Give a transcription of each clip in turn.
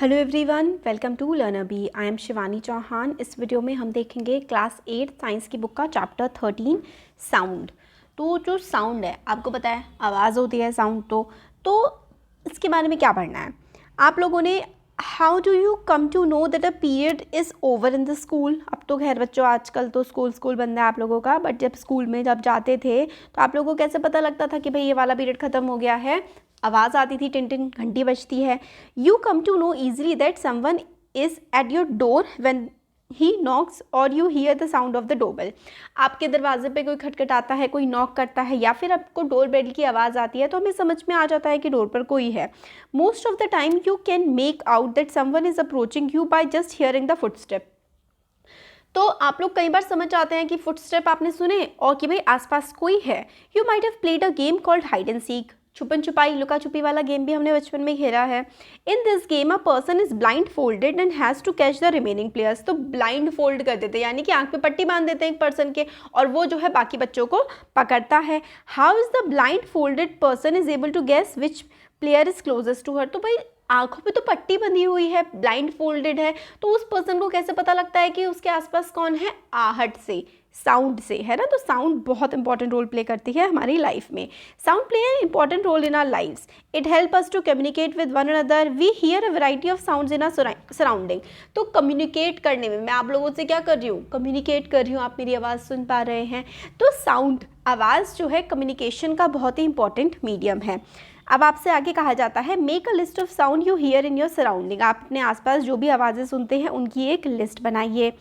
Hello everyone, welcome to learner B. I am Shivani Chauhan. इस video में हम देखेंगे क्लास 8 साइंस की बुक का चैप्टर 13 साउंड। तो जो साउंड है, आपको पता है आवाज़ होती है साउंड। तो इसके बारे में क्या पढ़ना है आप लोगों ने। How do you come to know that a period is over in the school. अब तो खैर बच्चों आजकल तो स्कूल बंद है आप लोगों का, बट जब स्कूल में जब जाते थे तो आप लोगों को कैसे पता लगता था कि भाई ये वाला पीरियड ख़त्म हो गया है। आवाज़ आती थी, टिन टिन घंटी बजती है। You come to know easily that someone is at your door when he knocks और you hear the sound of the doorbell. आपके दरवाजे पे कोई खटखटाता है, कोई नॉक करता है या फिर आपको डोर बेल की आवाज़ आती है तो हमें समझ में आ जाता है कि डोर पर कोई है। Most of the time you can make out that someone is approaching you by just hearing the footstep. तो आप लोग कई बार समझ जाते हैं कि फुटस्टेप आपने सुने और कि भाई आसपास कोई है। You might have played a game called hide and seek. छुपन छुपाई, लुका छुपी वाला गेम भी हमने बचपन में खेला है। In this game a person is blindfolded and has to catch the remaining players. तो ब्लाइंड फोल्ड कर देते हैं, यानी कि आंख पे पट्टी बांध देते हैं एक पर्सन के और वो जो है बाकी बच्चों को पकड़ता है। How is the blindfolded person is able to guess which player is closest to her. तो भाई आंखों पे तो पट्टी बंधी हुई है, ब्लाइंड फोल्डेड है, तो उस पर्सन को कैसे पता लगता है कि उसके आसपास कौन है। आहट से, साउंड से, है ना। तो साउंड बहुत इंपॉर्टेंट रोल प्ले करती है हमारी लाइफ में। Sound play an important role in our lives. It help us to communicate with one another. We hear a variety of sounds in our surrounding. तो कम्युनिकेट करने में मैं आप लोगों से क्या कर रही हूँ, कम्युनिकेट कर रही हूँ, आप मेरी आवाज़ सुन पा रहे हैं। तो साउंड, आवाज़ जो है कम्युनिकेशन का बहुत ही इंपॉर्टेंट मीडियम है। अब आपसे आगे कहा जाता है make a list of sound you here in your surrounding. आप अपने आसपास जो भी आवाज़ें सुनते हैं उनकी एक लिस्ट बनाइए।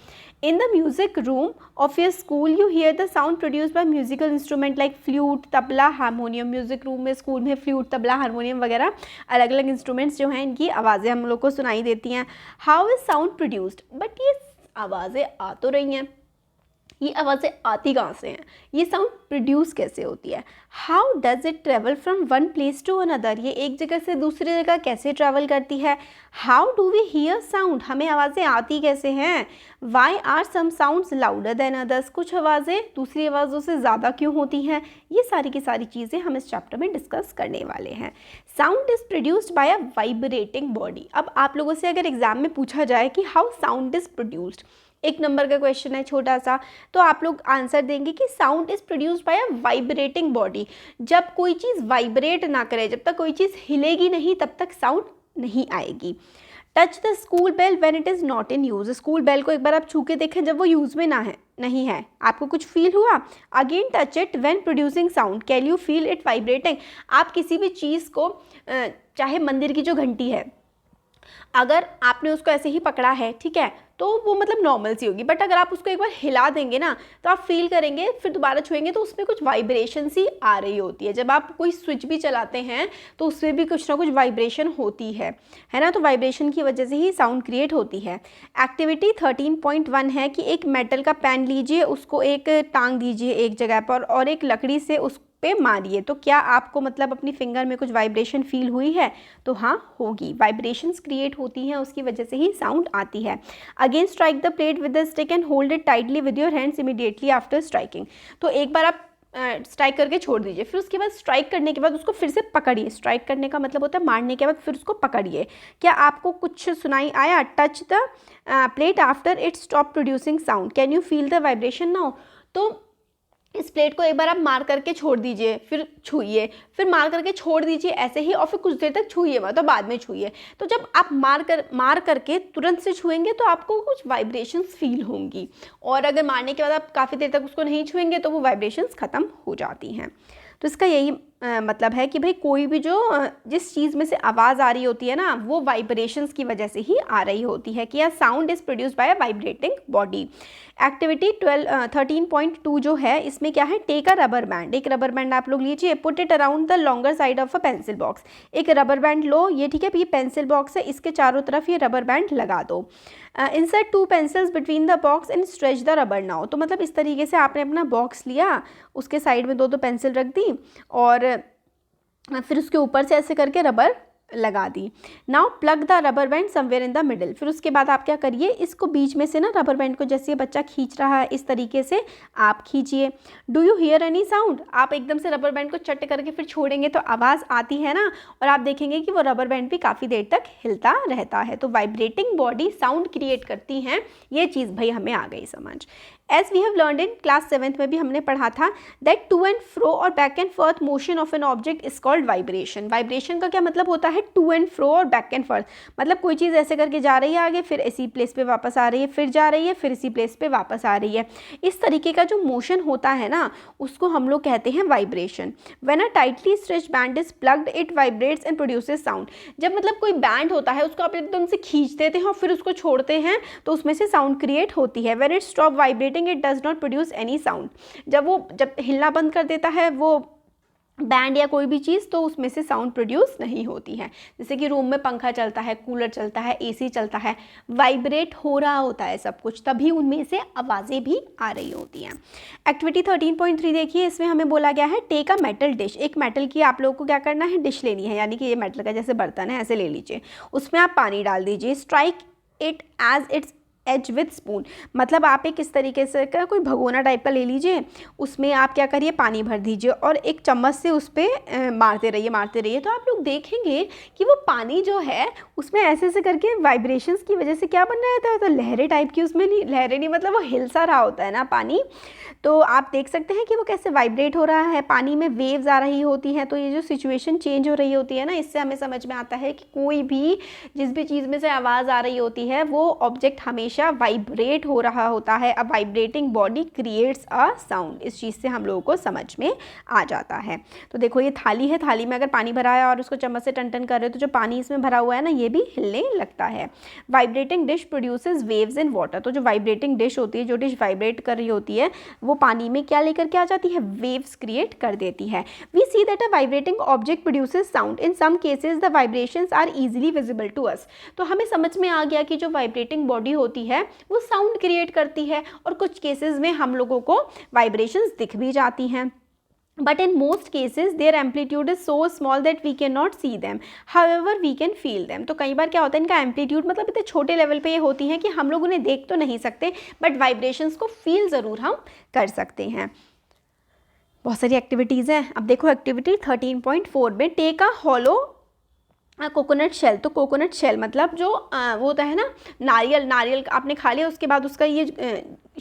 In the music room of your school you hear the sound produce by musical instrument like flute, tabla, harmonium. Music room में, स्कूल में फ्लूट, तबला, हारमोनियम वगैरह अलग अलग इंस्ट्रूमेंट्स जो हैं इनकी आवाज़ें हम लोग को सुनाई देती हैं। How is sound produced. But ये आवाज़ें आ तो रही हैं, ये आवाज़ें आती कहाँ से हैं, ये साउंड प्रोड्यूस कैसे होती है। How does it travel from one place to another. ये एक जगह से दूसरी जगह कैसे ट्रैवल करती है। How do we hear sound, हमें आवाज़ें आती कैसे हैं। Why are some sounds louder than others, कुछ आवाज़ें दूसरी आवाज़ों से ज़्यादा क्यों होती हैं। ये सारी की सारी चीज़ें हम इस चैप्टर में डिस्कस करने वाले हैं। Sound is produced by a vibrating body. अब आप लोगों से अगर एग्जाम में पूछा जाए कि हाउ साउंड इज़ प्रोड्यूस्ड, एक नंबर का क्वेश्चन है छोटा सा, तो आप लोग आंसर देंगे कि sound is produced bye a vibrating body. जब कोई चीज़ वाइब्रेट ना करे, जब तक कोई चीज़ हिलेगी नहीं तब तक साउंड नहीं आएगी। Touch the school bell when it is not in use. School bell को एक बार आप छू के देखें जब वो यूज़ में ना है, नहीं है, आपको कुछ फील हुआ। Again touch it when producing sound, can you feel it vibrating. आप किसी भी चीज़ को, चाहे मंदिर की जो घंटी है, अगर आपने उसको ऐसे ही पकड़ा है, ठीक है, तो वो मतलब नॉर्मल सी होगी, बट अगर आप उसको एक बार हिला देंगे ना तो आप फील करेंगे, फिर दोबारा छुएंगे तो उसमें कुछ वाइब्रेशन सी आ रही होती है। जब आप कोई स्विच भी चलाते हैं तो उसमें भी कुछ ना कुछ वाइब्रेशन होती है ना। तो वाइब्रेशन की वजह से ही साउंड क्रिएट होती है। एक्टिविटी 13.1 है कि एक मेटल का पेन लीजिए, उसको एक टांग दीजिए एक जगह पर और एक लकड़ी से उस पे मारिए। तो क्या आपको मतलब अपनी फिंगर में कुछ वाइब्रेशन फील हुई है, तो हाँ होगी। वाइब्रेशंस क्रिएट होती हैं, उसकी वजह से ही साउंड आती है। Again strike the plate with the stick and hold it tightly with your hands immediately after striking. तो एक बार आप स्ट्राइक करके छोड़ दीजिए, फिर उसके बाद स्ट्राइक करने के बाद उसको फिर से पकड़िए। स्ट्राइक करने का मतलब होता है मारने के बाद फिर उसको पकड़िए। क्या आपको कुछ सुनाई आया। Touch the plate after it stop producing sound, can you feel the vibration now. तो इस प्लेट को एक बार आप मार करके छोड़ दीजिए, फिर छूइए, फिर मार करके छोड़ दीजिए ऐसे ही, और फिर कुछ देर तक छूइए मत, तो बाद में छूइए। तो जब आप मार करके तुरंत से छुएंगे तो आपको कुछ वाइब्रेशंस फील होंगी, और अगर मारने के बाद आप काफ़ी देर तक उसको नहीं छुएंगे तो वो वाइब्रेशंस ख़त्म हो जाती हैं। तो इसका यही मतलब है कि भाई कोई भी जो जिस चीज़ में से आवाज़ आ रही होती है ना, वो वाइब्रेशंस की वजह से ही आ रही होती है। कि sound is produced by a vibrating body. Activity 13.2 जो है इसमें क्या है, टेक अ रबर बैंड। एक रबर बैंड आप लोग लीजिए, put it around the longer side of a pencil box. एक रबर बैंड लो, ये ठीक है, ये पेंसिल बॉक्स है, इसके चारों तरफ ये रबर बैंड लगा दो। Insert 2 pencils between the box and stretch the rubber now. तो मतलब इस तरीके से आपने अपना बॉक्स लिया, उसके साइड में 2 पेंसिल रख दी और फिर उसके ऊपर से ऐसे करके रबर लगा दी। Now plug the rubber band somewhere in the middle. फिर उसके बाद आप क्या करिए, इसको बीच में से ना रबर बैंड को जैसे ये बच्चा खींच रहा है इस तरीके से आप खींचिए। Do you hear any sound? आप एकदम से रबर बैंड को चट करके फिर छोड़ेंगे तो आवाज़ आती है ना, और आप देखेंगे कि वो रबर बैंड भी काफ़ी देर तक हिलता रहता है। तो वाइब्रेटिंग बॉडी साउंड क्रिएट करती हैं, ये चीज़ भाई हमें आ गई समझ। As we have learned in class 7th में भी हमने पढ़ा था दैट टू एंड फ्रो और back and forth motion of an object is called vibration. Vibration का क्या मतलब होता है? टू एंड फ्रो और बैक एंड फर्थ, मतलब कोई चीज़ ऐसे करके जा रही है आगे, फिर इसी प्लेस पे वापस आ रही है, फिर जा रही है, फिर इसी प्लेस पे वापस आ रही है। इस तरीके का जो मोशन होता है ना, उसको हम लोग कहते हैं vibration. When a tightly stretched band is plucked it vibrates and produces sound. जब मतलब कोई बैंड होता है उसको आप एकदम से खींच देते हैं और फिर उसको छोड़ते हैं तो उसमें से साउंड क्रिएट होती है। When it stop vibrating it does not produce any sound. जब हिलना बंद कर देता है वो बैंड या कोई भी चीज़, तो उसमें से साउंड प्रोड्यूस नहीं होती है। जैसे कि रूम में पंखा चलता है, कूलर चलता है, एसी चलता है, वाइब्रेट हो रहा होता है सब कुछ, तभी उनमें से आवाज़ें भी आ रही होती हैं। एक्टिविटी 13.3 देखिए, इसमें हमें बोला गया है टेक अ मेटल डिश। एक मेटल की आप लोगों को क्या करना है, डिश लेनी है, यानी कि ये मेटल का जैसे बर्तन है ऐसे ले लीजिए, उसमें आप पानी डाल दीजिए। Strike it edge its edge with spoon, मतलब आप एक इस तरीके से का कोई भगोना टाइप का ले लीजिए, उसमें आप क्या करिए पानी भर दीजिए और एक चम्मच से उस पर मारते रहिए। तो आप लोग देखेंगे कि वो पानी जो है उसमें ऐसे ऐसे करके वाइब्रेशंस की वजह से क्या बन रहा रहता है, तो लहरें टाइप की, उसमें नहीं लहरें नहीं, मतलब वो हिल सा रहा होता है ना पानी। तो आप देख सकते हैं कि वो कैसे वाइब्रेट हो रहा है, पानी में वेव्स आ रही होती हैं। तो ये जो सिचुएशन चेंज हो रही होती है ना, इससे हमें समझ में आता है कि कोई भी जिस भी चीज़ में से आवाज़ आ रही होती है वो ऑब्जेक्ट हमेशा वाइब्रेट हो रहा होता है। अ vibrating body creates a sound, इस चीज़ से हम लोगों को समझ में आ जाता है। तो देखो ये थाली है, थाली में अगर पानी भरा है और उसको चम्मच से टन टन कर रहे हो तो जो पानी इसमें भरा हुआ है ना ये भी हिलने लगता है। Vibrating dish produces waves in water. तो जो वाइब्रेटिंग डिश होती है, जो डिश वाइब्रेट कर रही होती है, वो पानी में क्या लेकर के आ जाती है, वेव्स क्रिएट कर देती है। We see that a vibrating object produces sound. In some cases the vibrations are easily visible to us. तो हमें समझ में आ गया कि जो वाइब्रेटिंग बॉडी होती है वो साउंड क्रिएट करती है, और कुछ केसेस में हम लोगों को वाइब्रेशंस दिख भी जाती हैं। But in most cases their amplitude is so small that we cannot see them. However, we can feel them. तो कई बार क्या होता है, इनका एम्पलीट्यूड मतलब इतने छोटे लेवल पे ये होती हैं कि हम लोग उन्हें देख तो नहीं सकते, बट वाइब्रेशंस को फील ज़रूर हम कर सकते हैं। बहुत सारी एक्टिविटीज़ हैं। अब देखो एक्टिविटी 13.4 में take a hollow coconut shell. तो कोकोनट शेल मतलब जो वो होता है ना, नारियल आपने खा लिया उसके बाद उसका ये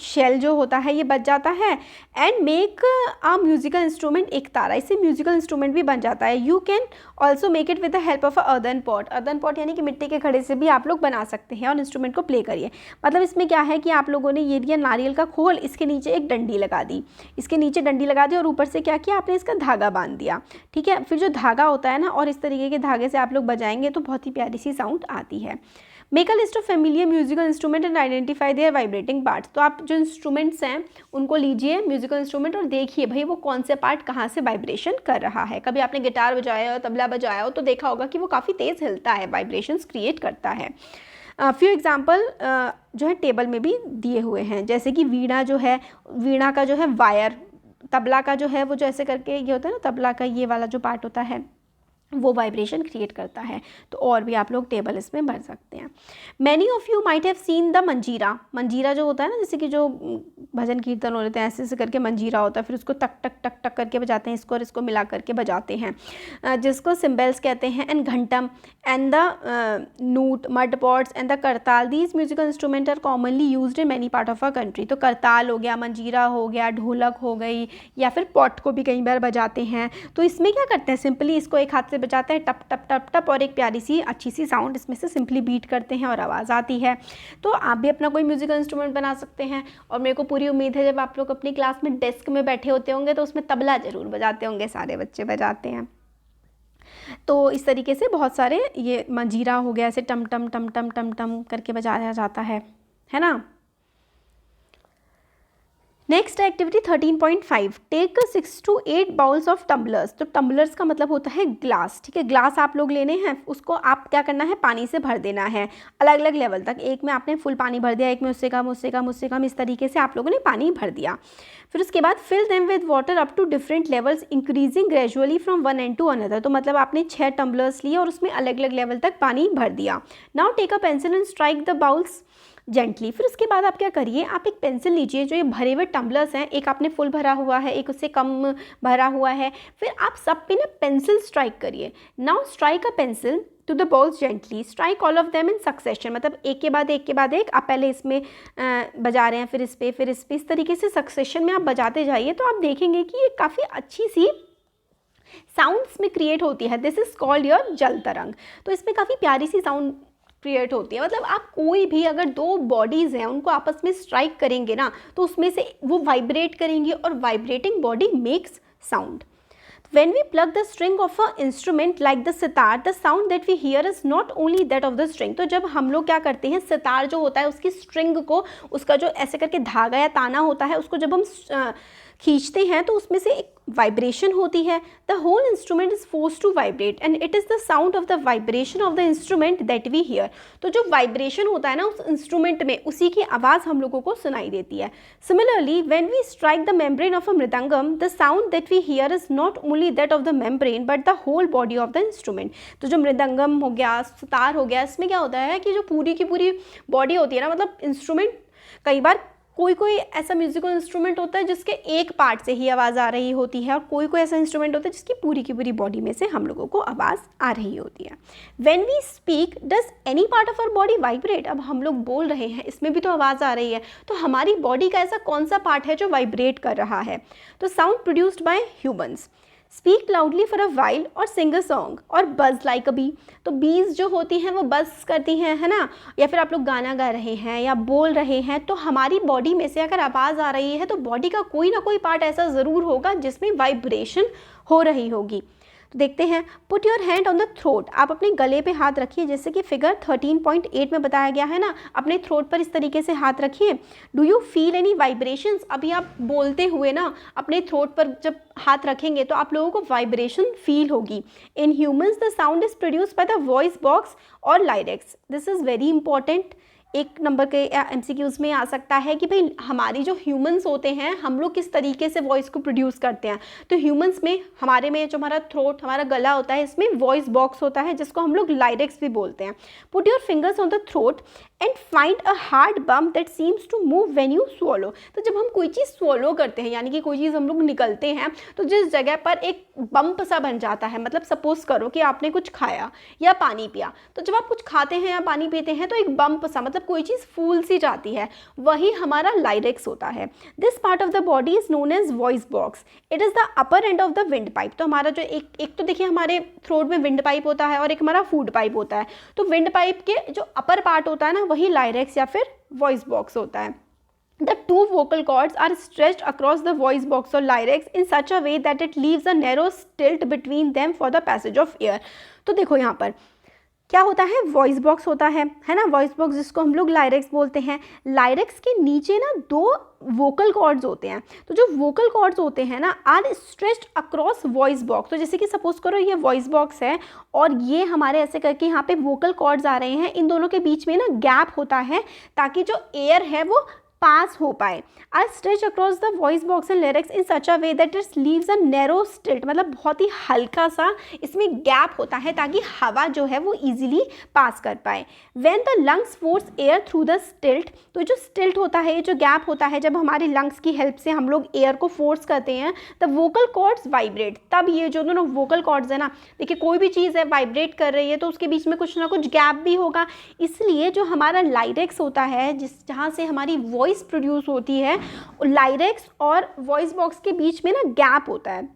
शेल जो होता है ये बच जाता है। And make a musical instrument, एक तारा, इससे म्यूजिकल इंस्ट्रूमेंट भी बन जाता है। You can also make it with the help of a earthen pot. Earthen pot यानी कि मिट्टी के घड़े से भी आप लोग बना सकते हैं और इंस्ट्रूमेंट को प्ले करिए। मतलब इसमें क्या है कि आप लोगों ने ये दिया नारियल का खोल, इसके नीचे एक डंडी लगा दी, और ऊपर से क्या किया आपने, इसका धागा बांध दिया। ठीक है, फिर जो धागा होता है ना, और इस तरीके के धागे से आप लोग बजाएंगे तो बहुत ही प्यारी सी साउंड आती है। Make a list of familiar musical instrument and identify there vibrating parts. तो आप जो इंस्ट्रूमेंट्स हैं उनको लीजिए म्यूजिकल इंस्ट्रूमेंट और देखिए भाई वो कौन से पार्ट कहाँ से वाइब्रेशन कर रहा है। कभी आपने गिटार बजाया हो, तबला बजाया हो, तो देखा होगा कि वो काफ़ी तेज़ हिलता है, वाइब्रेशंस क्रिएट करता है। फ्यू एग्जाम्पल जो है टेबल में भी दिए हुए हैं, जैसे कि वीणा जो है, वीणा का जो है वायर, तबला का जो है वो जो ऐसे करके ये होता है ना, तबला का ये वाला जो पार्ट होता है वो वाइब्रेशन क्रिएट करता है। तो और भी आप लोग टेबल इसमें भर सकते हैं। Many of you might have seen the मंजीरा। मंजीरा जो होता है ना, जैसे कि जो भजन कीर्तन हो रहे हैं ऐसे ऐसे करके मंजीरा होता है, फिर उसको टक टक टक टक करके बजाते हैं, इसको और इसको मिला करके बजाते हैं, जिसको सिम्बल्स कहते हैं। And ghatam and the noot, mud pots and the kartal, these musical instrument are commonly used in many part of a country. तो करताल हो गया, मंजीरा हो गया, ढोलक हो गई, या फिर पॉट को भी कई बार बजाते हैं। तो इसमें क्या करते हैं, सिंपली इसको एक हाथ से बजाते हैं, टप टप टप टप, और एक प्यारी सी अच्छी सी साउंड इसमें से सिंपली बीट करते हैं और आवाज़ आती है। तो आप भी अपना कोई म्यूजिकल इंस्ट्रूमेंट बना सकते हैं। और मेरे को पूरी उम्मीद है जब आप लोग अपनी क्लास में डेस्क में बैठे होते होंगे तो उसमें तबला ज़रूर बजाते होंगे, सारे बच्चे बजाते हैं। तो इस तरीके से बहुत सारे, ये मंजीरा हो गया, ऐसे टम टम टम टम टम टम करके बजाया जाता है ना। Next activity 13.5, take 6 to 8 bowls of tumblers. तो टम्बलर्स का मतलब होता है ग्लास, ठीक है। ग्लास आप लोग लेने हैं, उसको आप क्या करना है, पानी से भर देना है अलग अलग लेवल तक। एक में आपने फुल पानी भर दिया, एक में उससे कम, उससे कम, उससे कम, इस तरीके से आप लोगों ने पानी भर दिया। फिर उसके बाद fill them with water up to different levels increasing gradually from one end to another. तो मतलब आपने 6 टम्बलर्स लिए और उसमें अलग अलग लेवल तक पानी भर दिया। Now take a pencil and strike the bowls gently. फिर उसके बाद आप क्या करिए, आप एक पेंसिल लीजिए, जो ये भरे हुए टम्बलर्स हैं, एक आपने फुल भरा हुआ है, एक उससे कम भरा हुआ है, फिर आप सब पे ना पेंसिल स्ट्राइक करिए। Now strike a pencil to the bowls gently, strike all of them in succession. मतलब एक के बाद एक के बाद एक, आप पहले इसमें बजा रहे हैं, फिर इस पे, फिर इस पे, इस तरीके से सक्सेशन में आप बजाते जाइए, तो आप देखेंगे कि ये काफ़ी अच्छी सी साउंड्स में क्रिएट होती है। दिस इज कॉल्ड योर जल तरंग। तो इसमें काफ़ी प्यारी सी साउंड क्रिएट होती है। मतलब आप कोई भी अगर दो बॉडीज़ हैं उनको आपस में स्ट्राइक करेंगे ना, तो उसमें से वो वाइब्रेट करेंगी और vibrating body makes sound. When we pluck the string of a instrument like the sitar, the sound that we hear is not only that of the string। तो जब हम लोग क्या करते हैं, सितार जो होता है उसकी स्ट्रिंग को, उसका जो ऐसे करके धागा या ताना होता है, उसको जब हम खींचते हैं तो उसमें से एक वाइब्रेशन होती है। The whole instrument is force to vibrate and it is the sound of the vibration of the instrument that we hear. तो जो वाइब्रेशन होता है ना उस इंस्ट्रूमेंट में, उसी की आवाज़ हम लोगों को सुनाई देती है। Similarly when we strike the membrane of a mridangam, the sound that we hear is not only that of the membrane but the whole body of the instrument. तो जो मृदंगम हो गया, सितार हो गया, इसमें क्या होता है कि जो पूरी की पूरी बॉडी होती है ना, मतलब इंस्ट्रूमेंट, कई बार कोई ऐसा म्यूजिकल इंस्ट्रूमेंट होता है जिसके एक पार्ट से ही आवाज़ आ रही होती है, और कोई ऐसा इंस्ट्रूमेंट होता है जिसकी पूरी की पूरी बॉडी में से हम लोगों को आवाज़ आ रही होती है। When we speak does any part of our body vibrate. अब हम लोग बोल रहे हैं, इसमें भी तो आवाज़ आ रही है, तो हमारी बॉडी का ऐसा कौन सा पार्ट है जो वाइब्रेट कर रहा है? तो sound produced by humans. Speak loudly for a while और सिंग अ सॉन्ग और बज लाइक अ बी। तो बीज जो होती हैं वो बज करती हैं, है ना, या फिर आप लोग गाना गा रहे हैं या बोल रहे हैं, तो हमारी बॉडी में से अगर आवाज़ आ रही है तो बॉडी का कोई ना कोई पार्ट ऐसा ज़रूर होगा जिसमें वाइब्रेशन हो रही होगी। तो देखते हैं, put your hand on the throat. आप अपने गले पे हाथ रखिए, जैसे कि फिगर 13.8 में बताया गया है ना, अपने थ्रोट पर इस तरीके से हाथ रखिए। Do you feel any vibrations? अभी आप बोलते हुए ना अपने थ्रोट पर जब हाथ रखेंगे तो आप लोगों को वाइब्रेशन फील होगी। In humans the sound is produced by the voice box or larynx. This is very important. एक नंबर के MCQs में आ सकता है कि भाई हमारी जो ह्यूमंस होते हैं, हम लोग किस तरीके से वॉइस को प्रोड्यूस करते हैं। तो ह्यूमंस में हमारे में जो हमारा थ्रोट, हमारा गला होता है, इसमें वॉइस बॉक्स होता है जिसको हम लोग लाइरेक्स भी बोलते हैं। Put your fingers on the throat and find a hard bump that seems to move when you swallow. तो जब हम कोई चीज़ स्वॉलो करते हैं, यानी कि कोई चीज़ हम लोग निकलते हैं, तो जिस जगह पर एक बम्प सा बन जाता है, मतलब सपोज करो कि आपने कुछ खाया या पानी पिया, तो जब आप कुछ खाते हैं या पानी पीते हैं तो एक बम्प सा, मतलब कोई चीज़ फूल सी जाती है, वही हमारा लाइरेक्स होता है। This part of the body is known as voice box. It is the upper end of the windpipe. तो हमारा जो एक तो देखिए हमारे थ्रोट में विंड पाइप होता है और एक हमारा फूड पाइप होता है। तो विंड पाइप के जो अपर पार्ट होता है ना, वही लाइरेक्स या फिर वॉइस बॉक्स होता है। The two vocal cords are stretched across the voice box or larynx in such a way that it leaves a narrow stilt between them for the passage of air। तो देखो यहाँ पर क्या होता है, voice box होता है ना, वॉइस बॉक्स जिसको हम लोग लाइरेक्स बोलते हैं। लाइरेक्स के नीचे ना दो वोकल कॉर्ड्स होते हैं। तो जो वोकल कॉर्ड्स होते हैं ना are stretched across voice box. तो जैसे कि सपोज करो ये वॉइस बॉक्स है और ये हमारे ऐसे करके यहाँ पे वोकल कॉर्ड्स आ रहे हैं, इन दोनों के बीच में ना गैप होता है ताकि जो एयर है वो पास हो पाए। Are stretch across the voice box and lyrics in such a way that it leaves a narrow slit. मतलब बहुत ही हल्का सा इसमें गैप होता है ताकि हवा जो है वो इजीली पास कर पाए। When the lungs force air through the स्टिल्ट, तो जो स्टिल्ट होता है, जो गैप होता है, जब हमारे लंग्स की हेल्प से हम लोग एयर को फोर्स करते हैं, द वोकल कॉर्ड्स वाइब्रेट। तब ये जो दोनों वोकल कॉर्ड्स है ना, देखिए कोई भी चीज़ है वाइब्रेट कर रही है तो उसके बीच में कुछ ना कुछ गैप भी होगा। इसलिए जो हमारा लाइरेक्स होता है, जहाँ से हमारी वॉइस प्रोड्यूस होती है, लाइरेक्स और वॉइस बॉक्स के बीच में ना गैप होता है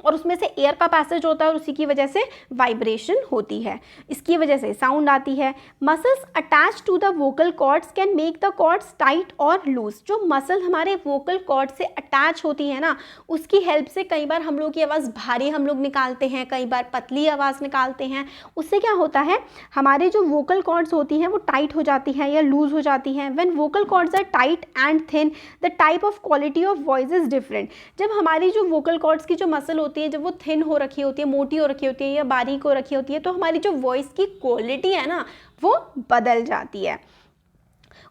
और उसमें से एयर का पैसेज होता है और उसी की वजह से वाइब्रेशन होती है, इसकी वजह से साउंड आती है। Muscles attach to the vocal cords can make the cords tight और लूज। जो मसल हमारे वोकल कॉर्ड से अटैच होती है ना, उसकी हेल्प से कई बार हम लोग की आवाज़ भारी हम लोग निकालते हैं, कई बार पतली आवाज़ निकालते हैं। उससे क्या होता है, हमारे जो वोकल कॉर्ड्स होती हैं वो टाइट हो जाती हैं या लूज हो जाती हैं। When vocal cords are tight and thin the type of quality of voice is different. जब हमारी जो वोकल कॉर्ड्स की जो मसल होती है, जब वो थिन हो रखी होती है, मोटी हो रखी होती है या बारीक हो रखी होती है, तो हमारी जो वॉइस की क्वालिटी है ना वो बदल जाती है।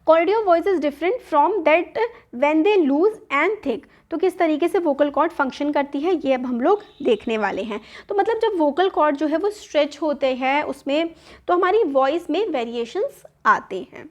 Quality of voice is different from that when they lose and thick. तो किस तरीके से वोकल कॉर्ड फंक्शन करती है ये अब हम लोग देखने वाले हैं। तो मतलब जब वोकल कॉर्ड जो है वो स्ट्रेच होते हैं उसमें, तो हमारी वॉइस में वेरिएशंस आते हैं।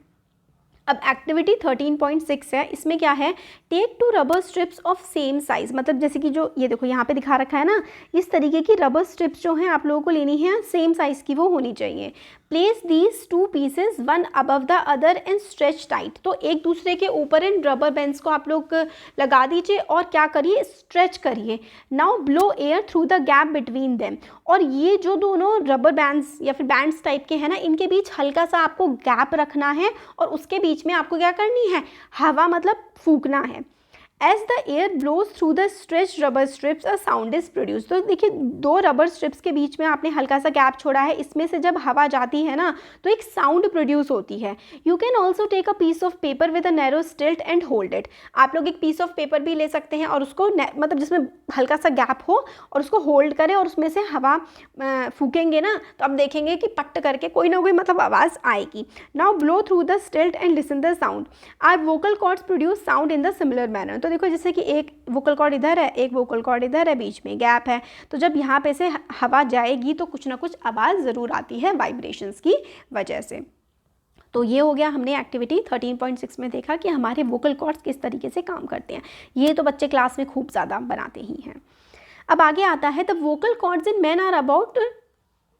अब एक्टिविटी 13.6 है, इसमें क्या है, take 2 rubber strips of same size. मतलब जैसे कि जो ये देखो यहाँ पे दिखा रखा है ना, इस तरीके की रबर स्ट्रिप्स जो हैं आप लोगों को लेनी है, सेम साइज की वो होनी चाहिए। Place these 2 pieces one above the other and stretch tight. तो एक दूसरे के ऊपर इन रबर बैंड्स को आप लोग लगा दीजिए और क्या करिए, स्ट्रेच करिए। Now blow air through the gap between them. और ये जो दोनों रबर बैंड्स या फिर बैंड्स टाइप के हैं ना, इनके बीच हल्का सा आपको गैप रखना है और उसके बीच में आपको क्या करनी है, हवा मतलब फूंकना है। As the air blows through the stretched rubber strips, a sound is produced। तो देखिए 2 रबर स्ट्रिप्स के बीच में आपने हल्का सा गैप छोड़ा है, इसमें से जब हवा जाती है ना तो एक साउंड प्रोड्यूस होती है। You can also take a piece of paper with a narrow stilt and hold it। आप लोग एक पीस ऑफ पेपर भी ले सकते हैं और उसको मतलब जिसमें हल्का सा गैप हो और उसको होल्ड करें और उसमें से हवा फूकेंगे ना, तो अब देखेंगे कि पट्ट करके कोई ना कोई मतलब आवाज़ आएगी। Now blow through the stilt and listen the sound। Our vocal cords produce sound in the similar manner। तो देखो जैसे कि एक वोकल कॉर्ड इधर है, एक वोकल कॉर्ड इधर है, बीच में गैप है, तो जब यहाँ पे से हवा जाएगी तो कुछ ना कुछ आवाज़ ज़रूर आती है वाइब्रेशंस की वजह से। तो ये हो गया, हमने एक्टिविटी 13.6 में देखा कि हमारे वोकल कॉर्ड्स किस तरीके से काम करते हैं। ये तो बच्चे क्लास में खूब ज़्यादा बनाते ही हैं। अब आगे आता है the vocal cords in man are about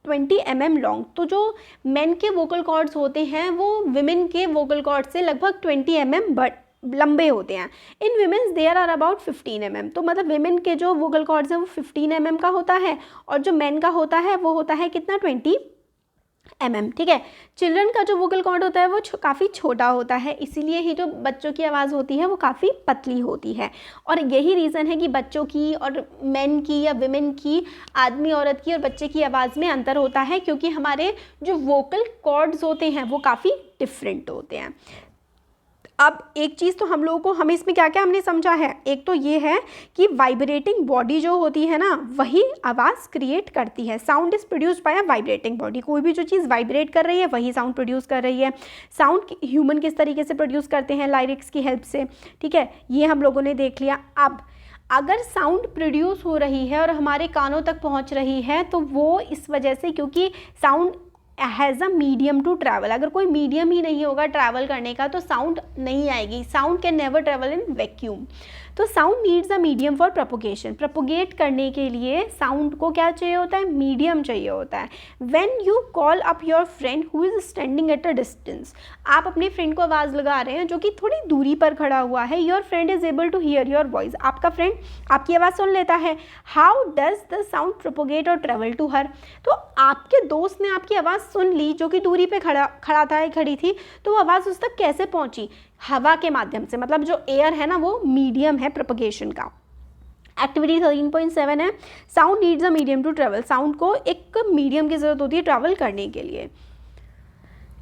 20 mm long. तो जो मेन के वोकल कॉर्ड्स होते हैं वो विमेन के वोकल कॉर्ड से लगभग 20 mm लंबे होते हैं। In women's there are about 15 mm। तो मतलब विमेन के जो वोकल कॉर्ड्स हैं वो 15 mm का होता है और जो मेन का होता है वो होता है कितना, 20 mm। ठीक है। चिल्ड्रन का जो वोकल कॉर्ड होता है वो काफ़ी छोटा होता है, इसीलिए ही जो बच्चों की आवाज़ होती है वो काफ़ी पतली होती है। और यही रीज़न है कि बच्चों की और मेन की या विमेन की, आदमी औरत की और बच्चे की आवाज़ में अंतर होता है, क्योंकि हमारे जो वोकल कॉर्ड्स होते हैं वो काफ़ी डिफरेंट होते हैं। अब एक चीज़ तो हम लोगों को, हमें इसमें क्या क्या हमने समझा है, एक तो ये है कि वाइब्रेटिंग बॉडी जो होती है ना वही आवाज़ क्रिएट करती है। Sound is produced by a vibrating body. कोई भी जो चीज़ वाइब्रेट कर रही है वही साउंड प्रोड्यूस कर रही है। साउंड ह्यूमन किस तरीके से प्रोड्यूस करते हैं, लाइरिक्स की हेल्प से। ठीक है, ये हम लोगों ने देख लिया। अब अगर साउंड प्रोड्यूस हो रही है और हमारे कानों तक पहुंच रही है तो वो इस वजह से, क्योंकि sound has a medium to travel. अगर कोई मीडियम ही नहीं होगा ट्रैवल करने का तो साउंड नहीं आएगी। Sound can never travel in vacuum. तो sound needs a medium for propagation. Propagate करने के लिए साउंड को क्या चाहिए होता है, मीडियम चाहिए होता है। When you call up your friend who is standing at a distance. आप अपने फ्रेंड को आवाज़ लगा रहे हैं जो कि थोड़ी दूरी पर खड़ा हुआ है। Your friend is able to hear your voice. आपका फ्रेंड आपकी आवाज़ सुन लेता है। How does the sound propagate और ट्रेवल टू हर। तो आपके दोस्त ने आपकी आवाज़ सुन ली जो कि दूरी पे खड़ा था या खड़ी थी, तो वो आवाज़ उस तक कैसे पहुंची, हवा के माध्यम से। मतलब जो एयर है ना वो मीडियम है प्रोपगेशन का। एक्टिविटी 13.7 है, sound needs a medium to travel. Sound को एक मीडियम की ज़रूरत होती है ट्रैवल करने के लिए।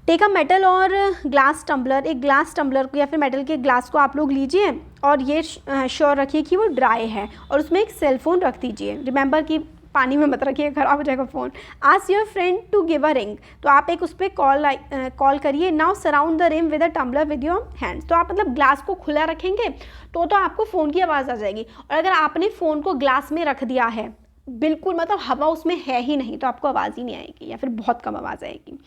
टेक अ मेटल और ग्लास टम्बलर। एक ग्लास टम्बलर को या फिर मेटल के ग्लास को आप लोग लीजिए और ये श्योर रखिए कि वो ड्राई है और उसमें एक सेल फोन रख दीजिए। रिमेंबर कि पानी में मत रखिए, ख़राब हो जाएगा phone. Ask your friend to give a ring. तो आप एक उस पर कॉल करिए। Now surround the rim with a tumbler with your hands. तो आप मतलब ग्लास को खुला रखेंगे तो आपको फ़ोन की आवाज़ आ जाएगी। और अगर आपने फ़ोन को ग्लास में रख दिया है, बिल्कुल मतलब हवा उसमें है ही नहीं, तो आपको आवाज़ ही नहीं आएगी या फिर बहुत कम आवाज़ आएगी।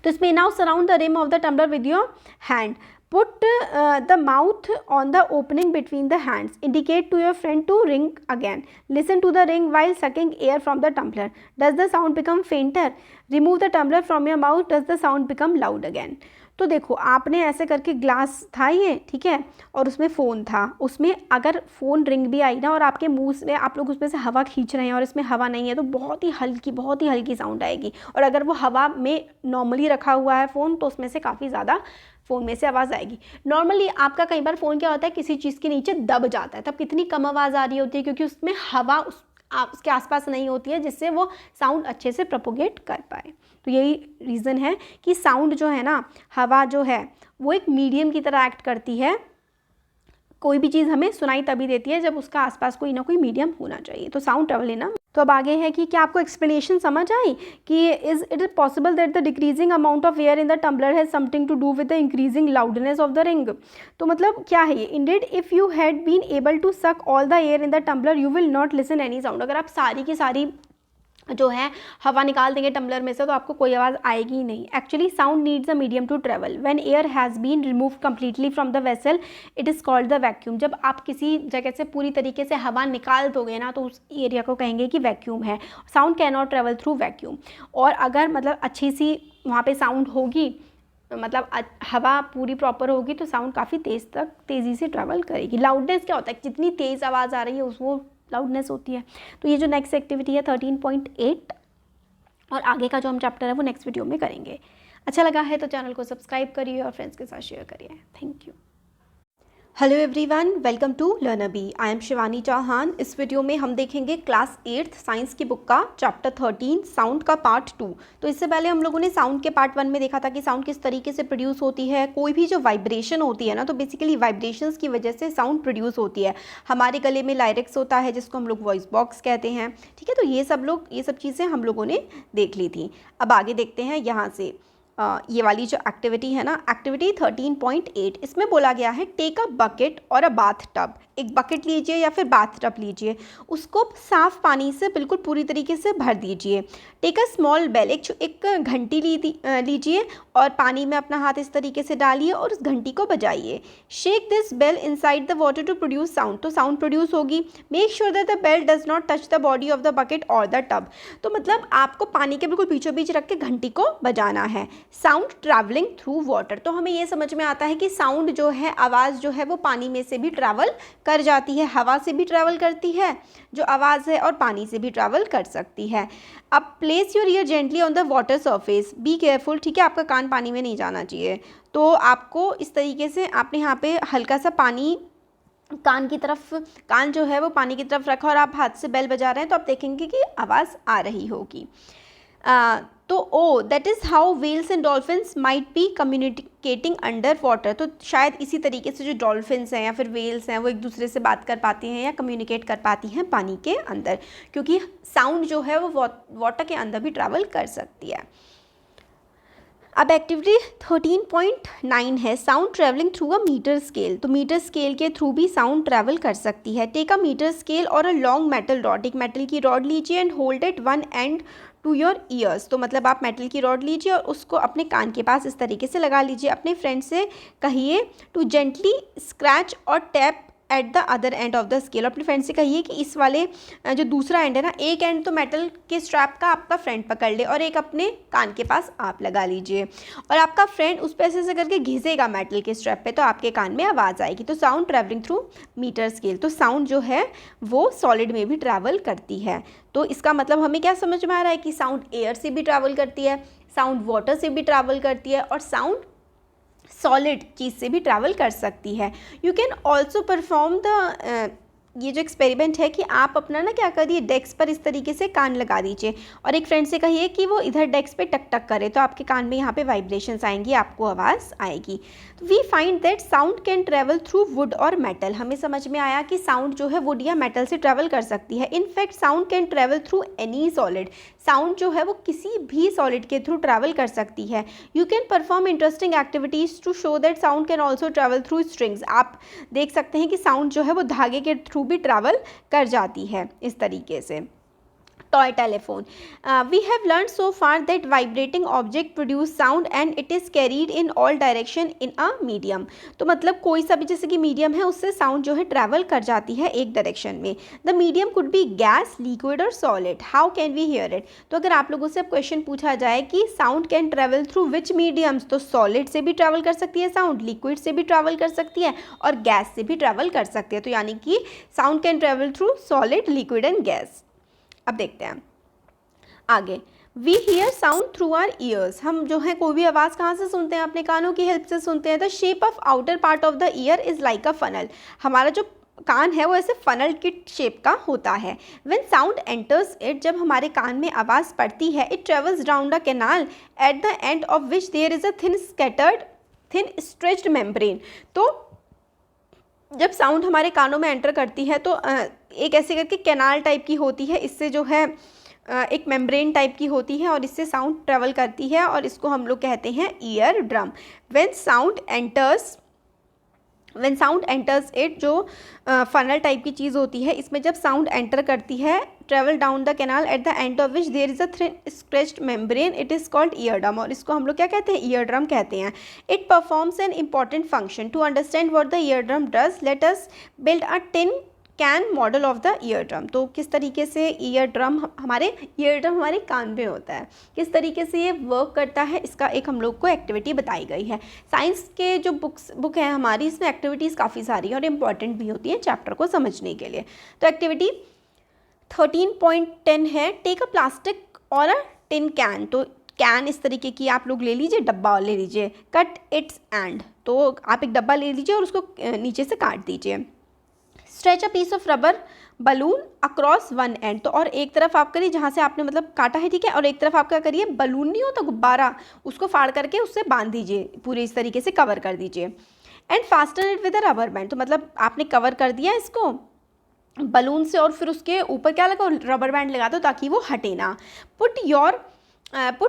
तो इसमें now surround the rim of the tumbler with your hand. Put the mouth on the opening between the hands. Indicate to your friend to ring again. Listen to the ring while sucking air from the tumbler. Does the sound become fainter? Remove the tumbler from your mouth. Does the sound become loud again? तो देखो आपने ऐसे करके glass था ये, ठीक है, और उसमें फ़ोन था, उसमें अगर फ़ोन रिंग भी आई ना और आपके मुंह से आप लोग उसमें से हवा खींच रहे हैं और इसमें हवा नहीं है तो बहुत ही हल्की साउंड आएगी। और अगर वो हवा में नॉर्मली रखा हुआ है फ़ोन तो उसमें से काफ़ी ज़्यादा फ़ोन में से आवाज़ आएगी। नॉर्मली आपका कई बार फ़ोन क्या होता है, किसी चीज़ के नीचे दब जाता है, तब कितनी कम आवाज़ आ रही होती है क्योंकि उसमें हवा उसके आसपास नहीं होती है जिससे वो साउंड अच्छे से प्रोपोगेट कर पाए। तो यही रीज़न है कि साउंड जो है ना, हवा जो है वो एक मीडियम की तरह एक्ट करती है। कोई भी चीज़ हमें सुनाई तभी देती है जब उसका आसपास कोई ना कोई मीडियम होना चाहिए। तो साउंड ट्रेवल ना। तो अब आगे है कि क्या आपको एक्सप्लेनेशन समझ आई कि is it is possible that the decreasing amount of air in the tumbler has something to do with the increasing loudness of the ring. तो मतलब क्या है ये, indeed if you had been able to suck all the air in the tumbler you will not listen any sound. अगर आप सारी की सारी जो है हवा निकाल देंगे टम्बलर में से तो आपको कोई आवाज़ आएगी ही नहीं। Actually sound needs a medium to travel. When air has been remove completely from the vessel it is called the vacuum. जब आप किसी जगह से पूरी तरीके से हवा निकाल दोगे ना तो उस एरिया को कहेंगे कि वैक्यूम है। Sound can not travel through vacuum. और अगर मतलब अच्छी सी वहाँ पे साउंड होगी, मतलब हवा पूरी प्रॉपर होगी तो साउंड काफ़ी तेज़ी से ट्रैवल करेगी। लाउडनेस क्या होता है, जितनी तेज़ आवाज़ आ रही है वो लाउडनेस होती है। तो ये जो नेक्स्ट एक्टिविटी है 13.8 और आगे का जो हम चैप्टर है वो नेक्स्ट वीडियो में करेंगे। अच्छा लगा है तो चैनल को सब्सक्राइब करिए और फ्रेंड्स के साथ शेयर करिए। Thank you. Hello everyone, welcome to learner B. I am Shivani Chauhan. इस वीडियो में हम देखेंगे क्लास 8th साइंस की बुक का चैप्टर 13 साउंड का पार्ट 2। तो इससे पहले हम लोगों ने साउंड के पार्ट 1 में देखा था कि साउंड किस तरीके से प्रोड्यूस होती है। कोई भी जो वाइब्रेशन होती है ना, तो बेसिकली वाइब्रेशंस की वजह से साउंड प्रोड्यूस होती है। हमारे गले में लायरेक्स होता है जिसको हम लोग वॉइस बॉक्स कहते हैं, ठीक है। तो ये सब चीज़ें हम लोगों ने देख ली थी। अब आगे देखते हैं यहाँ से ये वाली जो एक्टिविटी है ना, एक्टिविटी 13.8, इसमें बोला गया है टेक अ बकेट और अ बाथ टब। एक बकेट लीजिए या फिर बाथ टब लीजिए, उसको साफ़ पानी से बिल्कुल पूरी तरीके से भर दीजिए। टेक अ स्मॉल बेल, एक घंटी लीजिए और पानी में अपना हाथ इस तरीके से डालिए और उस घंटी को बजाइए। Shake this bell inside the water to produce sound, तो साउंड प्रोड्यूस होगी। Make sure that the bell does not touch the body of the bucket or the tub. तो मतलब आपको पानी के बिल्कुल बीचों बीच रख के घंटी को बजाना है। साउंड ट्रैवलिंग थ्रू वाटर, तो हमें ये समझ में आता है कि साउंड जो है, आवाज़ जो है वो पानी में से भी ट्रैवल कर जाती है, हवा से भी ट्रैवल करती है जो आवाज़ है और पानी से भी ट्रैवल कर सकती है। अब place your year gently on the water surface, be careful, ठीक है, आपका कान पानी में नहीं जाना चाहिए। तो आपको इस तरीके से आपने यहाँ पे हल्का सा पानी कान की तरफ, कान जो है वो पानी की तरफ रखा और आप हाथ से बेल बजा रहे हैं तो आप देखेंगे कि आवाज़ आ रही होगी। तो oh that is how whales and dolphins might be communicating under water. तो शायद इसी तरीके से जो डॉल्फिन्स हैं या फिर व्हेल्स हैं वो एक दूसरे से बात कर पाती हैं या कम्युनिकेट कर पाती हैं पानी के अंदर, क्योंकि साउंड जो है वो वाटर के अंदर भी ट्रैवल कर सकती है। अब एक्टिविटी 13.9 है sound travelling through a metre scale. तो मीटर स्केल के थ्रू भी साउंड ट्रैवल कर सकती है। टेक अ मीटर स्केल और अ लॉन्ग मेटल रॉड, एक मेटल की रॉड लीजिए and hold it one end to your ears. तो मतलब आप मेटल की रॉड लीजिए और उसको अपने कान के पास इस तरीके से लगा लीजिए। अपने फ्रेंड से कहिए टू जेंटली स्क्रैच और tap at the other and of the scale. अपने फ्रेंड से कहिए कि इस वाले जो दूसरा एंड है ना, एक एंड तो मेटल के स्ट्रैप का आपका फ्रेंड पकड़ ले और एक अपने कान के पास आप लगा लीजिए और आपका फ्रेंड उस पर ऐसे करके घिसेगा मेटल के स्ट्रैप पे तो आपके कान में आवाज़ आएगी। तो sound travelling through metre scale, तो साउंड जो है वो सॉलिड में भी ट्रैवल करती है। तो इसका मतलब हमें क्या समझ में आ रहा है कि साउंड एयर से भी ट्रैवल करती है, साउंड वाटर से भी ट्रैवल करती है और साउंड सॉलिड चीज़ से भी ट्रैवल कर सकती है। You can also perform the, ये जो एक्सपेरिमेंट है कि आप अपना ना क्या करिए, डेस्क पर इस तरीके से कान लगा दीजिए और एक फ्रेंड से कहिए कि वो इधर डेस्क पे टक टक करे तो आपके कान में यहाँ पे वाइब्रेशंस आएंगी, आपको आवाज़ आएगी। तो we find that sound can travel through wood और मेटल। हमें समझ में आया कि साउंड जो है वुड या मेटल से ट्रैवल कर सकती है। In fact sound can travel through any solid, sound जो है वो किसी भी सॉलिड के थ्रू ट्रैवल कर सकती है। You can perform interesting activities to show that sound can also travel through strings. आप देख सकते हैं कि साउंड जो है वो धागे के थ्रू भी ट्रैवल कर जाती है इस तरीके से। toy telephone. We have learned so far that vibrating object produce sound and it is carried in all direction in a medium. तो मतलब कोई सा भी जैसे कि मीडियम है उससे साउंड जो है ट्रैवल कर जाती है एक डायरेक्शन में. The medium could be gas, liquid or solid. How can we hear it. तो अगर आप लोगों से अब क्वेश्चन पूछा जाए कि sound can travel through which mediums, तो सॉलिड से भी ट्रैवल कर सकती है साउंड, लिक्विड से भी ट्रैवल कर सकती है और गैस से भी ट्रैवल कर सकती है. तो यानी कि sound can travel through solid, liquid and gas. अब देखते हैं आगे. We hear sound through our ears. हम जो है कोई भी आवाज़ कहाँ से सुनते हैं, अपने कानों की हेल्प से सुनते हैं. The shape of outer part of the year is like a funnel. हमारा जो कान है वो ऐसे फनल की शेप का होता है. व्हेन साउंड एंटर्स इट, जब हमारे कान में आवाज़ पड़ती है, it travels down the canal at the end of which there is a thin stretched membrane. तो जब साउंड हमारे कानों में एंटर करती है तो एक ऐसे करके कैनाल टाइप की होती है, इससे जो है एक मेम्ब्रेन टाइप की होती है और इससे साउंड ट्रेवल करती है और इसको हम लोग कहते हैं ear drum. When sound enters it, जो फनल टाइप की चीज़ होती है, इसमें जब साउंड एंटर करती है, travel down the canal at the end of which there is a thin stretched membrane, it is called ear drum. और इसको हम लोग क्या कहते हैं, ईयर ड्रम कहते हैं. It performs an important function. To understand what the ear drum does, let us build a tin can model of the ear drum. तो किस तरीके से ईयर ड्रम हमारे कान में होता है, किस तरीके से ये वर्क करता है, इसका एक हम लोग को एक्टिविटी बताई गई है. साइंस के जो बुक है हमारी, इसमें एक्टिविटीज़ काफ़ी सारी हैं और इम्पॉर्टेंट भी होती हैं चैप्टर को समझने के लिए. तो एक्टिविटी 13.10 है, टेक अ प्लास्टिक और अ टिन कैन. तो कैन इस तरीके की आप लोग ले लीजिए, डब्बा ले लीजिए, कट इट्स एंड. तो आप एक डब्बा ले लीजिए और उसको नीचे से काट दीजिए. Stretch a piece of rubber balloon across one end. तो और एक तरफ आप करिए जहाँ से आपने मतलब काटा है, ठीक है, और एक तरफ आप क्या करिए, बलून नहीं होता गुब्बारा, उसको फाड़ करके उससे बांध दीजिए, पूरे इस तरीके से कवर कर दीजिए. And fasten it with a rubber band. तो मतलब आपने कवर कर दिया इसको बलून से और फिर उसके ऊपर क्या लगा, रबर बैंड लगा दो ताकि वो हटे ना. Put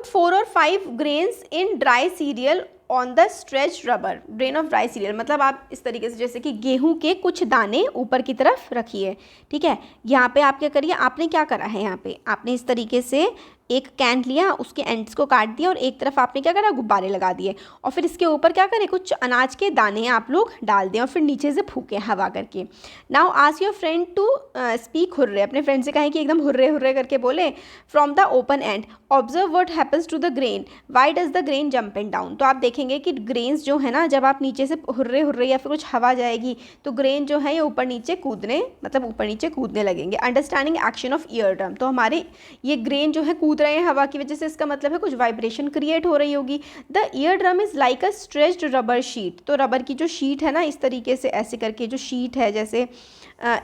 4 or 5 grains in dry cereal on the stretch rubber. Grain of dry serial मतलब आप इस तरीके से जैसे कि गेहूं के कुछ दाने ऊपर की तरफ रखिए, ठीक है. यहाँ पे आप क्या करिए, आपने क्या करा है, यहाँ पे आपने इस तरीके से एक कैन लिया, उसके एंड्स को काट दिया और एक तरफ आपने क्या करा, गुब्बारे लगा दिए और फिर इसके ऊपर क्या करें, कुछ अनाज के दाने आप लोग डाल दें और फिर नीचे से फूकें हवा करके. Now ask your friend to speak hurray. अपने फ्रेंड से कहें कि एकदम हुर्रे हुर्रे करके बोले. From the open end observe what happens to the grain, why does the grain jump and down. तो आप देखेंगे कि ग्रेन्स जो है ना, जब आप नीचे से हुर्रे हुर्रे या फिर कुछ हवा जाएगी तो ग्रेन जो है ये ऊपर नीचे कूदने लगेंगे. Understanding action of year drum. तो हमारे ये ग्रेन जो है कूद रहे हैं हवा की वजह से, इसका मतलब है कुछ वाइब्रेशन क्रिएट हो रही होगी. The ear drum is like a stretched rubber sheet. तो रबर की जो शीट है ना, इस तरीके से ऐसे करके जो शीट है, जैसे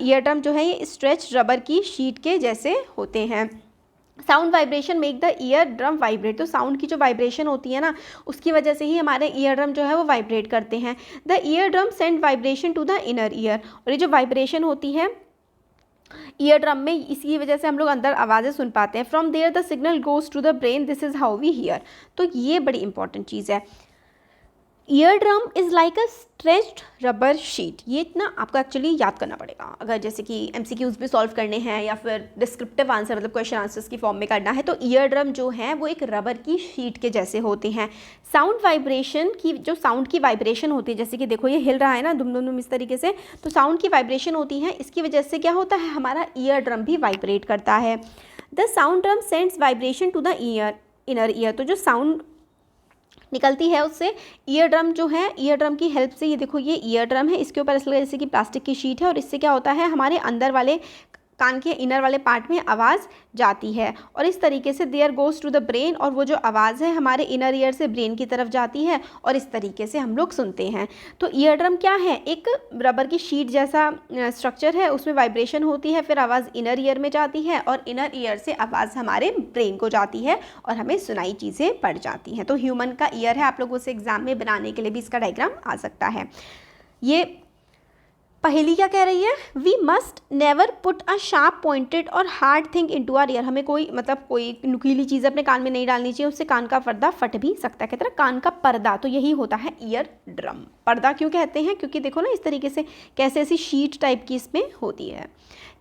ईयर ड्रम जो है ये स्ट्रेच्ड रबर की शीट के जैसे होते हैं. Sound vibration make the ear drum vibrate. तो साउंड की जो वाइब्रेशन होती है ना, उसकी वजह से ही हमारे ईयर ड्रम जो है वो वाइब्रेट करते हैं. The ear drum send vibration to the inner ear. और ये जो वाइब्रेशन होती है ईयर ड्रम में, इसी वजह से हम लोग अंदर आवाज़ें सुन पाते हैं. From there the signal goes to the brain, this is how we hear. तो ये बड़ी इंपॉर्टेंट चीज़ है. Ear drum is like a stretched rubber sheet. ये इतना आपको एक्चुअली याद करना पड़ेगा अगर जैसे कि MCQs भी सॉल्व करने हैं या फिर डिस्क्रिप्टिव आंसर मतलब क्वेश्चन आंसर्स की फॉर्म में करना है. तो ईयर ड्रम जो है वो एक रबर की शीट के जैसे होते हैं. साउंड वाइब्रेशन की, जो साउंड की वाइब्रेशन होती है, जैसे कि देखो ये हिल रहा है ना दुम दुम दुम इस तरीके से, तो साउंड की वाइब्रेशन होती है, इसकी वजह से क्या होता है, हमारा ईयर ड्रम भी वाइब्रेट करता है. The sound drum sends vibration to the inner ear. तो जो साउंड निकलती है उससे ईयर ड्रम जो है, ईयर ड्रम की हेल्प से, ये देखो ये ईयर ड्रम है, इसके ऊपर ऐसा लगा जैसे कि प्लास्टिक की शीट है और इससे क्या होता है, हमारे अंदर वाले कान के इनर वाले पार्ट में आवाज़ जाती है और इस तरीके से there goes to the brain. और वो जो आवाज़ है हमारे इनर ईयर से ब्रेन की तरफ जाती है और इस तरीके से हम लोग सुनते हैं. तो ईयर ड्रम क्या है, एक रबर की शीट जैसा स्ट्रक्चर है, उसमें वाइब्रेशन होती है, फिर आवाज़ इनर ईयर में जाती है और इनर ईयर से आवाज़ हमारे ब्रेन को जाती है और हमें सुनाई चीज़ें पड़ जाती हैं. तो ह्यूमन का ईयर है, आप लोगों से एग्जाम में बनाने के लिए भी इसका डायग्राम आ सकता है. ये पहली क्या कह रही है, we must never put a sharp pointed or hard thing into our ear. हमें कोई नुकीली चीज़ अपने कान में नहीं डालनी चाहिए, उससे कान का पर्दा फट भी सकता है. कहते हैं कान का पर्दा, तो यही होता है ईयर ड्रम. पर्दा क्यों कहते हैं, क्योंकि देखो ना इस तरीके से कैसे ऐसी शीट टाइप की इसमें होती है.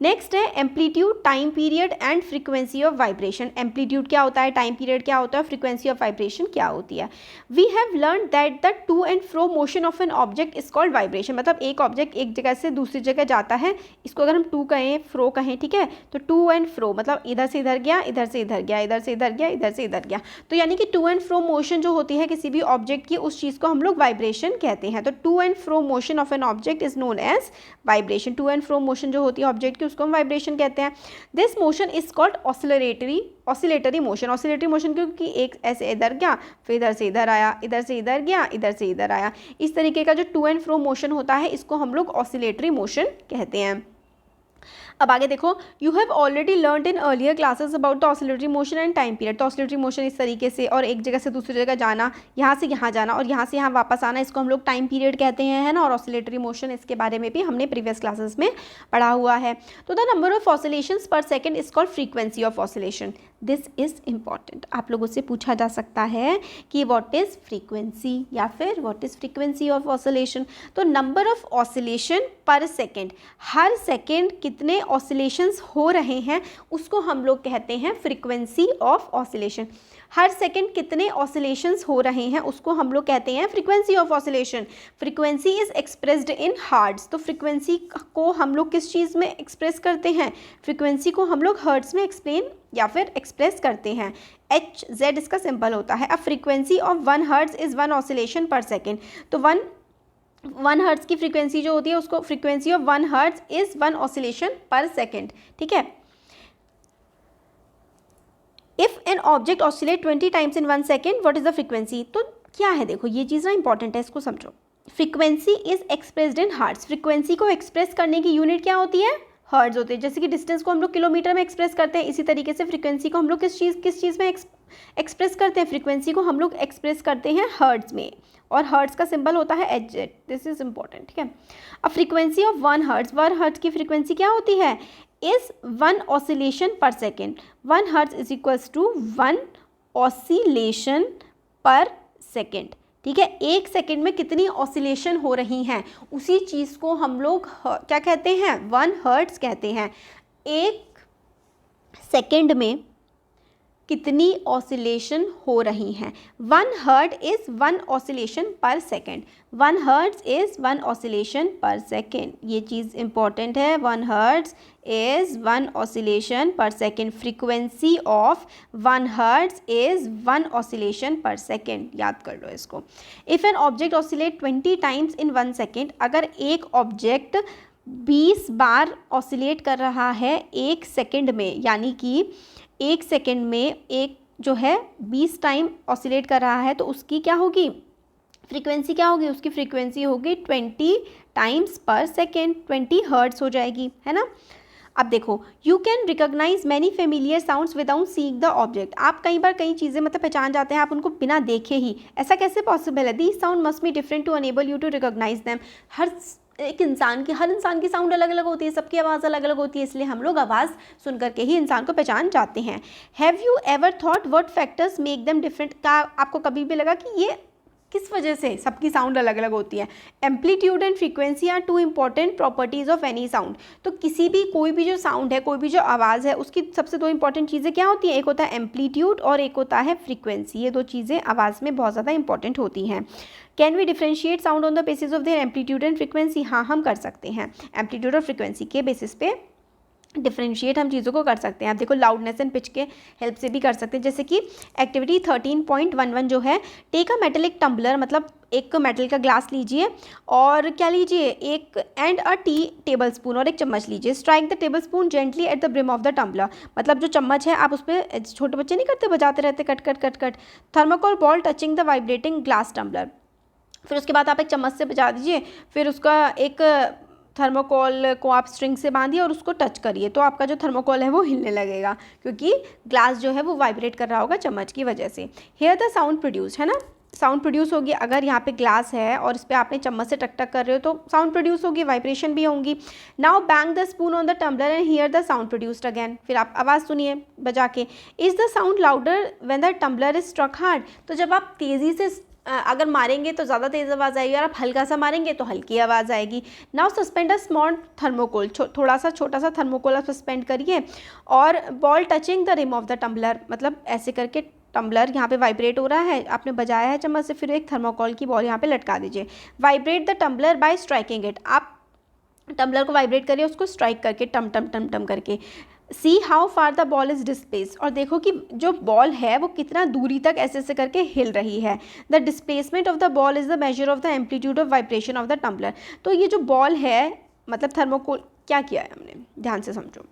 नेक्स्ट है amplitude, time period and frequency of vibration. Amplitude क्या होता है, टाइम पीरियड क्या होता है, फ्रीक्वेंसी ऑफ वाइब्रेशन क्या होती है। We have learn that the to and fro motion of an object is called vibration. मतलब एक ऑब्जेक्ट एक जगह से दूसरी जगह जाता है, इसको अगर हम टू कहें, फ्रो कहें, ठीक है, तो टू एंड फ्रो मतलब इधर से इधर गया, इधर से इधर गया, इधर से इधर गया, इधर से इधर गया। तो यानी कि टू एंड फ्रो मोशन जो होती है किसी भी ऑब्जेक्ट की, उस चीज़ को हम लोग वाइब्रेशन कहते हैं। तो to and fro motion of an object is known as vibration. To and fro motion जो होती है ऑब्जेक्ट की, उसको हम वाइब्रेशन कहते हैं। This motion is called oscillatory motion. Oscillatory motion क्योंकि एक ऐसे इधर गया, फिर इधर से इधर आया, इधर से इधर गया, इधर से इधर आया, इस तरीके का जो टू एंड फ्रो मोशन होता है इसको हम लोग ऑसिलेटरी मोशन कहते हैं। अब आगे देखो, you have already learned in earlier classes about the oscillatory motion and time period. तो ऑसिलेटरी मोशन इस तरीके से, और एक जगह से दूसरी जगह जाना, यहाँ से यहाँ जाना और यहाँ से यहाँ वापस आना, इसको हम लोग टाइम पीरियड कहते हैं, है ना। और ऑसिलेटरी मोशन, इसके बारे में भी हमने प्रीवियस क्लासेस में पढ़ा हुआ है। तो द नंबर ऑफ ऑसिलेशंस पर second is called frequency of oscillation. This is important, आप लोगों से पूछा जा सकता है कि व्हाट इज़ फ्रीक्वेंसी या फिर what is frequency of oscillation. तो number of oscillation per second, हर सेकेंड कितने ऑसिलेशंस हो रहे हैं उसको हम लोग कहते हैं फ्रीक्वेंसी ऑफ ऑसिलेशन। हर सेकेंड कितने ऑसिलेशंस हो रहे हैं उसको हम लोग कहते हैं frequency of oscillation. Frequency is expressed in hertz. तो फ्रीक्वेंसी को हम लोग किस चीज़ में एक्सप्रेस करते हैं, फ्रीक्वेंसी को हम लोग हर्ट्ज में एक्सप्लेन या फिर एक्सप्रेस करते हैं। HZ इसका सिंबल होता है। अब frequency of 1 hertz is 1 oscillation per second. तो वन हर्ट्ज की फ्रीक्वेंसी जो होती है उसको, frequency of 1 hertz is 1 oscillation per second, ठीक है। If an object oscillate 20 times in 1 second, what is the frequency. तो क्या है, देखो ये चीज़ ना इंपॉर्टेंट है, इसको समझो। Frequency is expressed in hertz. Frequency को एक्सप्रेस करने की यूनिट क्या होती है, हर्ट्ज होते हैं। जैसे कि डिस्टेंस को हम लोग किलोमीटर में एक्सप्रेस करते हैं, इसी तरीके से फ्रीक्वेंसी को हम लोग किस चीज़ में एक्सप्रेस करते हैं, फ्रीक्वेंसी को हम लोग एक्सप्रेस करते हैं हर्ट्ज में, और हर्ट्ज का सिंबल होता है HZ। दिस इज इंपॉर्टेंट, ठीक है। अब फ्रीक्वेंसी ऑफ 1 हर्ट्ज की फ्रीक्वेंसी क्या होती है, is 1 oscillation per second. 1 hertz is equals to 1 oscillation per second, ठीक है। एक सेकेंड में कितनी ऑसिलेशन हो रही हैं उसी चीज़ को हम लोग क्या कहते हैं, 1 हर्ट्ज कहते हैं। एक सेकेंड में कितनी ऑसिलेशन हो रही हैं, 1 hertz is 1 oscillation per second. 1 hertz is 1 oscillation per second, ये चीज़ इंपॉर्टेंट है। 1 hertz is 1 oscillation per second. Frequency of 1 hertz is 1 oscillation per second, याद कर लो इसको। If an object oscillate 20 times in 1 second, अगर एक ऑब्जेक्ट 20 बार oscillate कर रहा है एक सेकेंड में, यानी कि एक सेकेंड में एक जो है 20 टाइम ऑसिलेट कर रहा है, तो उसकी क्या होगी, फ्रीक्वेंसी क्या होगी, उसकी फ्रीक्वेंसी होगी 20 टाइम्स पर सेकेंड, 20 हर्ट्ज हो जाएगी, है ना। अब देखो, you can recognise many familiar sounds without seeing the object. आप कई बार कई चीज़ें मतलब पहचान जाते हैं आप उनको बिना देखे ही, ऐसा कैसे पॉसिबल है। These sound must be different to enable you to recognise them. हर इंसान की साउंड अलग अलग होती है, सबकी आवाज़ अलग अलग होती है, इसलिए हम लोग आवाज़ सुन करके ही इंसान को पहचान जाते हैं। Have you ever thought what factors make them different. क्या आपको कभी भी लगा कि ये किस वजह से सबकी साउंड अलग अलग होती है। Amplitude and frequency are 2 important properties of any sound. तो किसी भी कोई भी जो साउंड है, कोई भी जो आवाज़ है, उसकी सबसे 2 इंपॉर्टेंट चीज़ें क्या होती हैं, एक होता है एम्पलीट्यूड और एक होता है फ्रीक्वेंसी। ये 2 चीज़ें आवाज़ में बहुत ज़्यादा इंपॉर्टेंट होती हैं। Can we differentiate sound on the basis of their amplitude and frequency. हाँ, हम कर सकते हैं, एम्पलीट्यूड और फ्रीक्वेंसी के बेसिस पे डिफ्रेंशिएट हम चीज़ों को कर सकते हैं। आप देखो, लाउडनेस एंड पिच के हेल्प से भी कर सकते हैं। जैसे कि एक्टिविटी 13.11 जो है, टेक अ मेटेलिक टम्बलर, मतलब एक मेटल का ग्लास लीजिए और क्या लीजिए, एक and a tea tablespoon, और एक चम्मच लीजिए। Strike the tablespoon gently at the brim of the tumbler. मतलब जो चम्मच है आप उस पर, छोटे बच्चे नहीं करते, बजाते रहते कट कट कट कट। Thermocol ball touching the vibrating glass tumbler. फिर उसके बाद आप एक चम्मच से बजा दीजिए, फिर उसका एक थर्मोकोल को आप स्ट्रिंग से बांधिए और उसको टच करिए, तो आपका जो थर्मोकोल है वो हिलने लगेगा, क्योंकि ग्लास जो है वो वाइब्रेट कर रहा होगा चम्मच की वजह से। हियर द साउंड प्रोड्यूस, है ना, साउंड प्रोड्यूस होगी। अगर यहाँ पे ग्लास है और इस पर आपने चम्मच से टक टक कर रहे हो तो साउंड प्रोड्यूस होगी, वाइब्रेशन भी होंगी। Now bang the spoon on the tumbler and hear the sound produced again. फिर आप आवाज़ सुनिए बजा के। Is the sound louder when the tumbler is struck hard. तो जब आप तेज़ी से अगर मारेंगे तो ज़्यादा तेज़ आवाज़ आएगी और आप हल्का सा मारेंगे तो हल्की आवाज़ आएगी। Now suspend a small thermocol, थोड़ा सा छोटा सा थर्मोकोल आप सस्पेंड करिए और ball touching the rim of the tumbler, मतलब ऐसे करके टम्बलर यहाँ पे वाइब्रेट हो रहा है, आपने बजाया है चम्मच से, फिर एक थर्मोकोल की बॉल यहाँ पे लटका दीजिए। Vibrate the tumbler by striking it, आप टम्बलर को वाइब्रेट करिए उसको स्ट्राइक करके, टम टम टम टम करके। See how far the ball is displace, और देखो कि जो बॉल है वो कितना दूरी तक ऐसे ऐसे करके हिल रही है। The displacement of the ball is the measure of the amplitude of vibration of the tumbler. तो ये जो बॉल है, मतलब थर्मोकोल, क्या किया है हमने, ध्यान से समझो।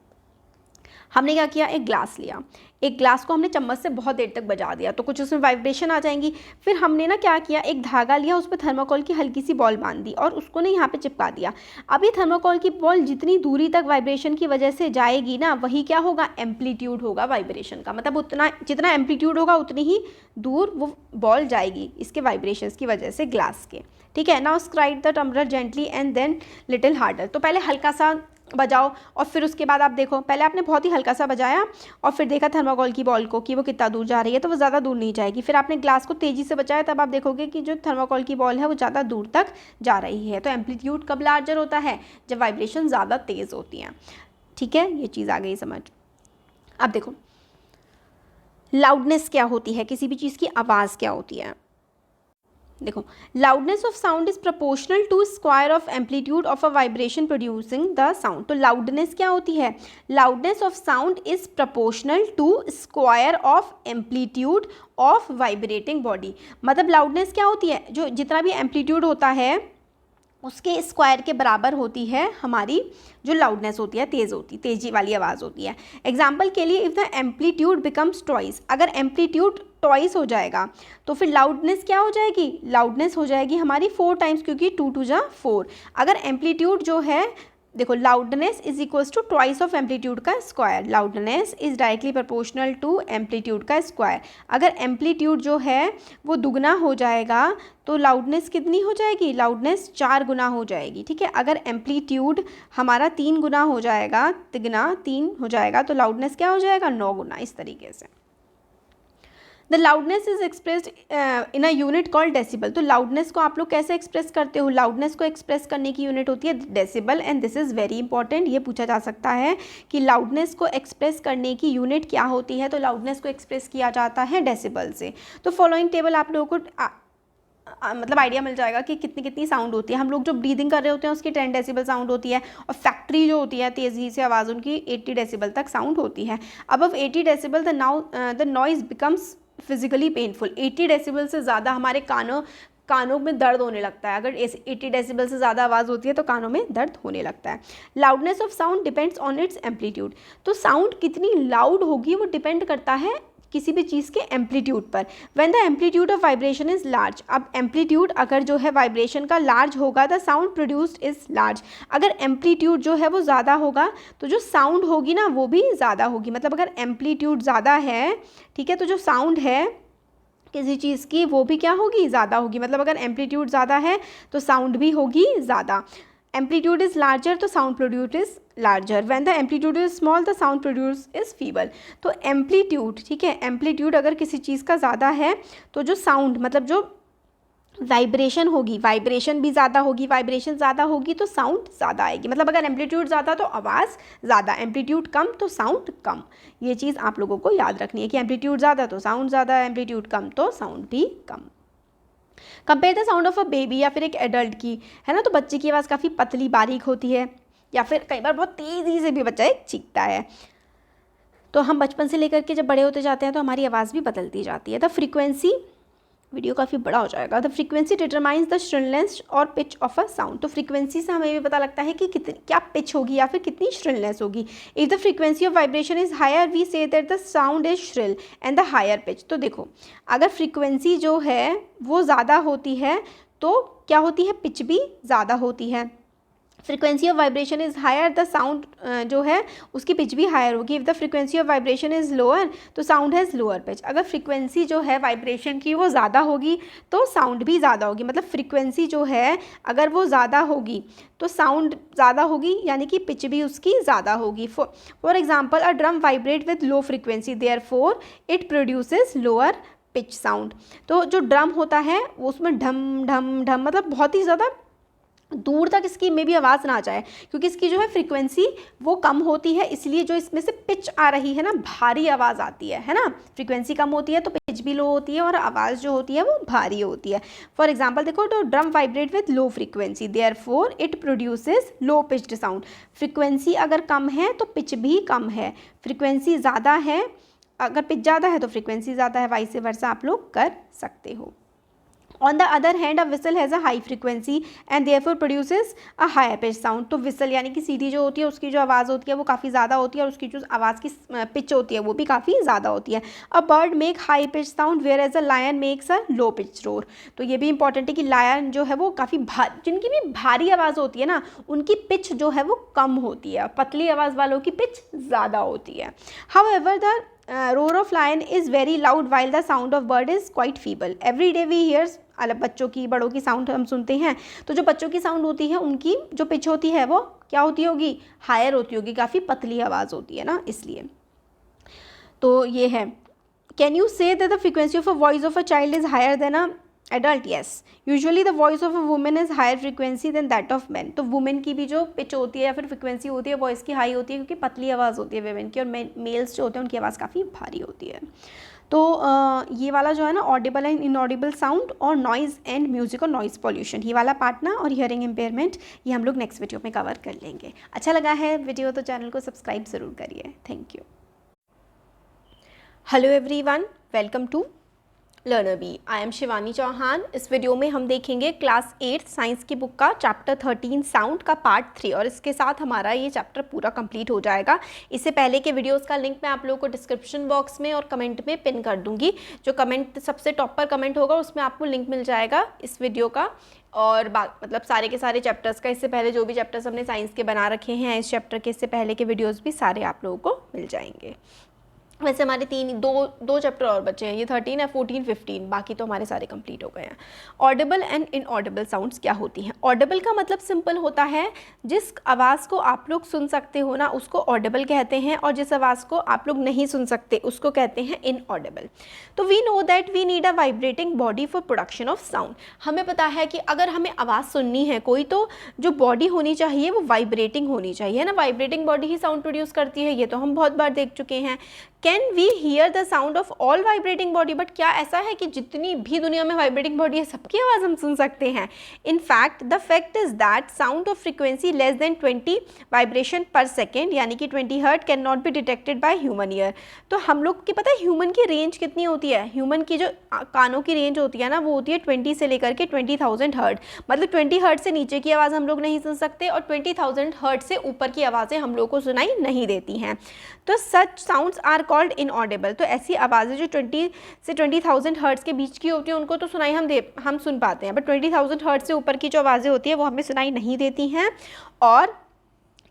हमने क्या किया, एक ग्लास लिया, एक ग्लास को हमने चम्मच से बहुत देर तक बजा दिया तो कुछ उसमें वाइब्रेशन आ जाएंगी। फिर हमने ना क्या किया, एक धागा लिया, उस पर थर्मोकोल की हल्की सी बॉल बांध दी और उसको ना यहाँ पे चिपका दिया। अब ये थर्मोकोल की बॉल जितनी दूरी तक वाइब्रेशन की वजह से जाएगी ना, वही क्या होगा, एम्पलीट्यूड होगा वाइब्रेशन का, मतलब उतना जितना एम्पलीट्यूड होगा उतनी ही दूर वो बॉल जाएगी इसके वाइब्रेशंस की वजह से ग्लास के। ठीक है। Now stride the tumbler gently and then little harder, तो पहले हल्का सा बजाओ और फिर उसके बाद आप देखो, पहले आपने बहुत ही हल्का सा बजाया और फिर देखा थर्मोकोल की बॉल को कि वो कितना दूर जा रही है, तो वो ज़्यादा दूर नहीं जाएगी। फिर आपने ग्लास को तेज़ी से बजाया, तब आप देखोगे कि जो थर्मोकोल की बॉल है वो ज़्यादा दूर तक जा रही है। तो एम्पलीट्यूड कब लार्जर होता है, जब वाइब्रेशन ज़्यादा तेज़ होती हैं। ठीक है, ये चीज़ आ गई समझ। अब देखो लाउडनेस क्या होती है, किसी भी चीज़ की आवाज़ क्या होती है। देखो, loudness of sound is proportional to square of amplitude of a vibration producing the sound. तो लाउडनेस क्या होती है, loudness of sound is proportional to square of amplitude of vibrating body. मतलब लाउडनेस क्या होती है, जो जितना भी एम्पलीट्यूड होता है उसके स्क्वायर के बराबर होती है हमारी जो लाउडनेस होती है, तेज़ी वाली आवाज़ होती है। एग्जाम्पल के लिए, if the amplitude becomes twice, अगर एम्पलीट्यूड ट्वाइस हो जाएगा तो फिर लाउडनेस क्या हो जाएगी, लाउडनेस हो जाएगी हमारी 4 टाइम्स, क्योंकि 2 2 जा 4। अगर एम्पलीट्यूड जो है, देखो loudness is equals to twice of amplitude का square, loudness is directly proportional to amplitude का स्क्वायर। अगर एम्पलीट्यूड जो है वो दुगना हो जाएगा तो लाउडनेस कितनी हो जाएगी, लाउडनेस 4 गुना हो जाएगी। ठीक है, अगर एम्पलीट्यूड हमारा 3 गुना हो जाएगा, तिगना 3 हो जाएगा, तो लाउडनेस क्या हो जाएगा, 9 गुना, इस तरीके से। The loudness is expressed in a unit called decibel. तो लाउडनेस को आप लोग कैसे एक्सप्रेस करते हो, लाउडनेस को एक्सप्रेस करने की यूनिट होती है decibel, and this is very important. ये पूछा जा सकता है कि लाउडनेस को एक्सप्रेस करने की यूनिट क्या होती है, तो लाउडनेस को एक्सप्रेस किया जाता है डेसिबल से। तो फॉलोइंग टेबल आप लोगों को मतलब आइडिया मिल जाएगा कि कितनी कितनी साउंड होती है। हम लोग जो ब्रीदिंग कर रहे होते हैं उसकी 10 डेसिबल साउंड होती है, और फैक्ट्री जो होती है तेज़ी से आवाज़ उनकी 80 डेसिबल तक साउंड होती है। Above 80 decibel the noise becomes physically painful. 80 decibel से ज़्यादा हमारे कानों में दर्द होने लगता है। अगर 80 डेसिबल से ज़्यादा आवाज़ होती है तो कानों में दर्द होने लगता है। Loudness of sound depends on it's amplitude. तो साउंड कितनी लाउड होगी वो डिपेंड करता है किसी भी चीज़ के एम्पलीट्यूड पर। When the amplitude of vibration is large, अब एम्पलीट्यूड अगर जो है वाइब्रेशन का लार्ज होगा, the sound produced is large. अगर एम्पलीट्यूड जो है वो ज़्यादा होगा तो जो साउंड होगी ना वो भी ज़्यादा होगी। मतलब अगर एम्पलीट्यूड ज़्यादा है, ठीक है, तो जो साउंड है किसी चीज़ की वो भी क्या होगी, ज़्यादा होगी। मतलब अगर एम्पलीट्यूड ज़्यादा है तो साउंड भी होगी ज़्यादा। एम्पलीट्यूड इज़ लार्जर तो sound produce is larger. When the amplitude is small the sound produce is feeble. तो एम्पलीट्यूड, ठीक है, एम्पलीट्यूड अगर किसी चीज़ का ज़्यादा है तो जो साउंड, मतलब जो वाइब्रेशन होगी, वाइब्रेशन भी ज़्यादा होगी, वाइब्रेशन ज़्यादा होगी तो साउंड ज़्यादा आएगी। मतलब अगर एम्पलीट्यूड ज़्यादा तो आवाज़ ज़्यादा, एम्पलीट्यूड कम तो साउंड कम। ये चीज़ आप लोगों को याद रखनी है कि एम्पलीट्यूड ज़्यादा तो साउंड ज़्यादा, एम्पलीट्यूड कम तो साउंड भी कम। Compare the sound of a baby या फिर एक एडल्ट की, है ना, तो बच्चे की आवाज़ काफ़ी पतली बारीक होती है, या फिर कई बार बहुत तेज़ी से भी बच्चा एक चीखता है। तो हम बचपन से लेकर के जब बड़े होते जाते हैं तो हमारी आवाज़ भी बदलती जाती है। द फ्रीक्वेंसी, वीडियो काफ़ी बड़ा हो जाएगा। The frequency determines the shrillness और पिच ऑफ अ साउंड। तो फ्रीक्वेंसी से हमें भी पता लगता है कि कितनी क्या पिच होगी या फिर कितनी श्रिलनेस होगी। If the frequency of vibration is higher we say that the sound is shrill and the higher pitch. तो देखो, अगर फ्रीक्वेंसी जो है वो ज़्यादा होती है तो क्या होती है, पिच भी ज़्यादा होती है। Frequency of vibration is higher, the sound जो है उसकी पिच भी हायर होगी। If the frequency of vibration is lower तो साउंड हैज़ लोअर पिच। अगर फ्रीक्वेंसी जो है वाइब्रेशन की वो ज़्यादा होगी तो साउंड भी ज़्यादा होगी। मतलब फ्रीक्वेंसी जो है अगर वो ज़्यादा होगी तो साउंड ज़्यादा होगी, यानी कि पिच भी उसकी ज़्यादा होगी। For example, a drum vibrate with low frequency, therefore it produces lower pitch sound. तो जो ड्रम होता है वो उसमें ढम ढम ढम मतलब बहुत ही ज़्यादा दूर तक इसकी में भी आवाज़ ना जाए, क्योंकि इसकी जो है फ्रीक्वेंसी वो कम होती है, इसलिए जो इसमें से पिच आ रही है ना भारी आवाज़ आती है ना। फ्रीक्वेंसी कम होती है तो पिच भी लो होती है और आवाज़ जो होती है वो भारी होती है। फॉर एग्जांपल देखो, तो drum vibrate with low frequency, therefore it produces low pitched sound. Frequency अगर कम है तो पिच भी कम है, फ्रीक्वेंसी ज़्यादा है अगर पिच ज़्यादा है तो फ्रीक्वेंसी ज़्यादा है, वाइस वर्सा आप लोग कर सकते हो। On the other hand, a whistle has a high frequency and therefore produces a higher pitch sound। तो whistle यानी कि सीटी जो होती है उसकी जो आवाज़ होती है वो काफ़ी ज़्यादा होती है और उसकी जो आवाज़ की पिच होती है वो भी काफ़ी ज़्यादा होती है। A bird make high pitch sound whereas a lion makes a low pitch roar। तो ये भी इंपॉर्टेंट है कि लायन जो है वो काफ़ी जिनकी भी भारी आवाज़ होती है ना उनकी पिच जो है वो कम होती है, पतली आवाज़ वालों की पिच ज़्यादा होती है। However, the roar of lion is very loud while the sound of bird is quite feeble। Every day we hear अलग बच्चों की बड़ों की साउंड हम सुनते हैं, तो जो बच्चों की साउंड होती है उनकी जो पिच होती है वो क्या होती होगी, हायर होती होगी, काफ़ी पतली आवाज़ होती है ना, इसलिए। तो ये है, can you say that the frequency of a voice of a child is higher than an adult? Yes, usually the voice of a woman is higher frequency than that of man. तो women की भी जो pitch होती है या फिर frequency होती है वॉइस की हाई होती है, क्योंकि पतली आवाज़ होती है वुमेन की, और मेल्स जो होते हैं उनकी आवाज़ काफ़ी भारी होती है। तो ये वाला जो है ना ऑडिबल एंड इनऑडिबल साउंड और नॉइज़ एंड म्यूजिक और नॉइज़ पॉल्यूशन, ये वाला पार्ट ना और हियरिंग इम्पेयरमेंट ये हम लोग नेक्स्ट वीडियो में कवर कर लेंगे। अच्छा लगा है वीडियो तो चैनल को सब्सक्राइब ज़रूर करिए। Thank you. Hello everyone, welcome to learner B. I am Shivani Chauhan. इस वीडियो में हम देखेंगे क्लास 8 साइंस की बुक का चैप्टर 13 साउंड का पार्ट 3, और इसके साथ हमारा ये चैप्टर पूरा कंप्लीट हो जाएगा। इससे पहले के वीडियोस का लिंक मैं आप लोगों को डिस्क्रिप्शन बॉक्स में और कमेंट में पिन कर दूंगी। जो कमेंट सबसे टॉप पर कमेंट होगा उसमें आपको लिंक मिल जाएगा इस वीडियो का, और मतलब सारे के सारे चैप्टर्स का। इससे पहले जो भी चैप्टर्स हमने साइंस के बना रखे हैं इस चैप्टर के इससे पहले के वीडियोज़ भी सारे आप लोगों को मिल जाएंगे। वैसे हमारे दो चैप्टर और बचे हैं, ये 13 है, 14, 15, बाकी तो हमारे सारे कंप्लीट हो गए हैं। ऑडिबल एंड इनऑडिबल साउंड्स क्या होती हैं? ऑडिबल का मतलब सिंपल होता है, जिस आवाज़ को आप लोग सुन सकते हो ना उसको ऑडिबल कहते हैं, और जिस आवाज़ को आप लोग नहीं सुन सकते उसको कहते हैं इनऑडिबल। तो we know that we need a vibrating body for production of sound. हमें पता है कि अगर हमें आवाज़ सुननी है कोई, तो जो बॉडी होनी चाहिए वो वाइब्रेटिंग होनी चाहिए ना, वाइब्रेटिंग बॉडी ही साउंड प्रोड्यूस करती है, ये तो हम बहुत बार देख चुके हैं। Can we hear the sound of all vibrating body? But क्या ऐसा है कि जितनी भी दुनिया में वाइब्रेटिंग बॉडी है सबकी आवाज़ हम सुन सकते हैं? In fact the fact is that sound of frequency less than 20 vibration per second यानी कि 20 hertz can not be detected by human ear. तो हम लोग की पता है ह्यूमन की रेंज कितनी होती है? ह्यूमन की जो कानों की रेंज होती है ना वो होती है 20 से लेकर के 20,000 हर्ट। मतलब 20 हर्ट से नीचे की आवाज़ हम लोग नहीं सुन सकते और 20,000 हर्ट से ऊपर की आवाज़ें हम लोग को सुनाई नहीं देती हैं। तो सच साउंड्स आर कॉल्ड इनऑडिबल। तो ऐसी आवाज़ें जो 20 से 20,000 हर्ट्ज़ के बीच की होती हैं उनको तो सुनाई हम सुन पाते हैं, बट 20,000 हर्ट्ज़ से ऊपर की जो आवाज़ें होती हैं वो हमें सुनाई नहीं देती हैं। और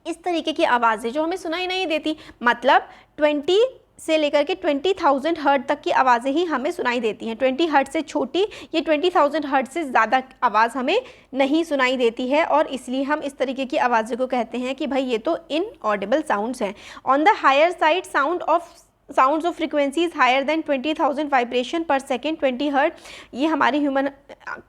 इस तरीके की आवाज़ें जो हमें सुनाई नहीं देती, मतलब 20 से लेकर के 20,000 हर्ट्ज़ तक की आवाज़ें ही हमें सुनाई देती हैं। 20 हर्ट्ज़ से छोटी, ये 20,000 हर्ट्ज़ से ज़्यादा आवाज़ हमें नहीं सुनाई देती है, और इसलिए हम इस तरीके की आवाज़ों को कहते हैं कि भाई ये तो इनऑडिबल साउंड्स हैं। On the higher side sounds of frequencies higher than 20,000 vibration per second 20 hertz, ये हमारे ह्यूमन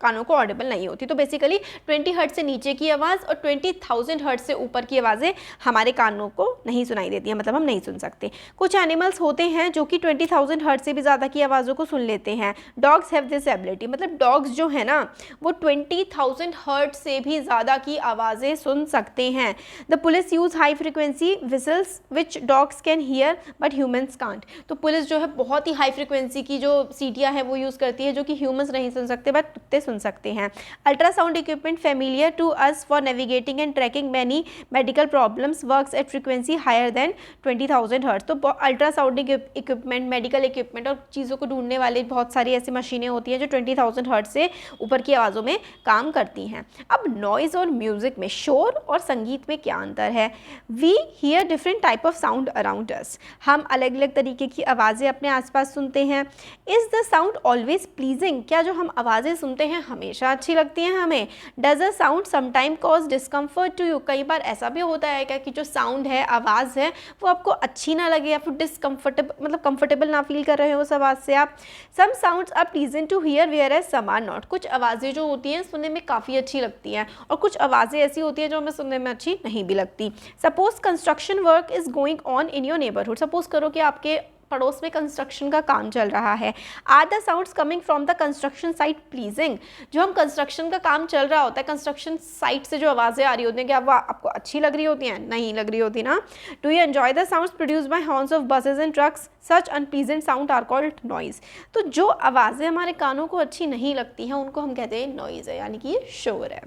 कानों को ऑडिबल नहीं होती। तो बेसिकली 20 हर्ट्ज से नीचे की आवाज़ और 20,000 हर्ट्ज से ऊपर की आवाज़ें हमारे कानों को नहीं सुनाई देती हैं, मतलब हम नहीं सुन सकते। कुछ एनिमल्स होते हैं जो कि 20,000 हर्ट्ज से भी ज़्यादा की आवाज़ों को सुन लेते हैं। डॉग्स हैव दिस एबिलिटी, मतलब डॉग्स जो है ना वो 20,000 हर्ट्ज से भी ज़्यादा की आवाज़ें सुन सकते हैं। The police use high frequency whistles which dogs can hear but humans can't. तो पुलिस जो है बहुत ही हाई फ्रिक्वेंसी की जो सीटियाँ हैं वो यूज़ करती है जो कि ह्यूमंस नहीं सुन सकते बट कुत्ते सुन सकते हैं। Ultrasound equipment familiar to us for navigating and tracking many medical problems works at frequency higher than 20,000 hertz. तो अल्ट्रासाउंड इक्विपमेंट, मेडिकल इक्विपमेंट और चीज़ों को ढूंढने वाली बहुत सारी ऐसी मशीनें होती हैं जो 20,000 हर्ट्ज से ऊपर की आवाज़ों में काम करती हैं। अब नॉइज़ और म्यूज़िक में, शोर और संगीत में क्या अंतर है? We hear different type of sound around us. हम अलग अलग अलग तरीके की आवाज़ें अपने आसपास सुनते हैं। Is the sound always pleasing, क्या जो हम आवाज़ें सुनते हैं हमेशा अच्छी लगती हैं हमें। Does a sound sometime cause discomfort to you, कई बार ऐसा भी होता है क्या कि जो साउंड है, आवाज़ है, वो आपको अच्छी ना लगे या फिर डिसकम्फर्टेबल, मतलब कंफर्टेबल ना फील कर रहे हो उस आवाज़ से आप। Some sounds are pleasant to hear whereas some are not, कुछ आवाज़ें जो होती हैं सुनने में काफ़ी अच्छी लगती हैं और कुछ आवाज़ें ऐसी होती हैं जो हमें सुनने में अच्छी नहीं भी लगती। Suppose construction work is going on in your neighbourhood, suppose करो कि आपके पड़ोस में कंस्ट्रक्शन का काम चल रहा है। Are the sounds coming from the construction site pleasing, जो हम कंस्ट्रक्शन का काम चल रहा होता है, कंस्ट्रक्शन साइट से जो आवाज़ें आ रही होती हैं, क्या वो आपको अच्छी लग रही होती हैं? नहीं लग रही होती ना। Do you enjoy the sounds produced by horns of buses and trucks, such unpleasant sound are called noise. तो जो आवाज़ें हमारे कानों को अच्छी नहीं लगती हैं उनको हम कहते हैं नॉइज़ है, यानी कि ये शोर है।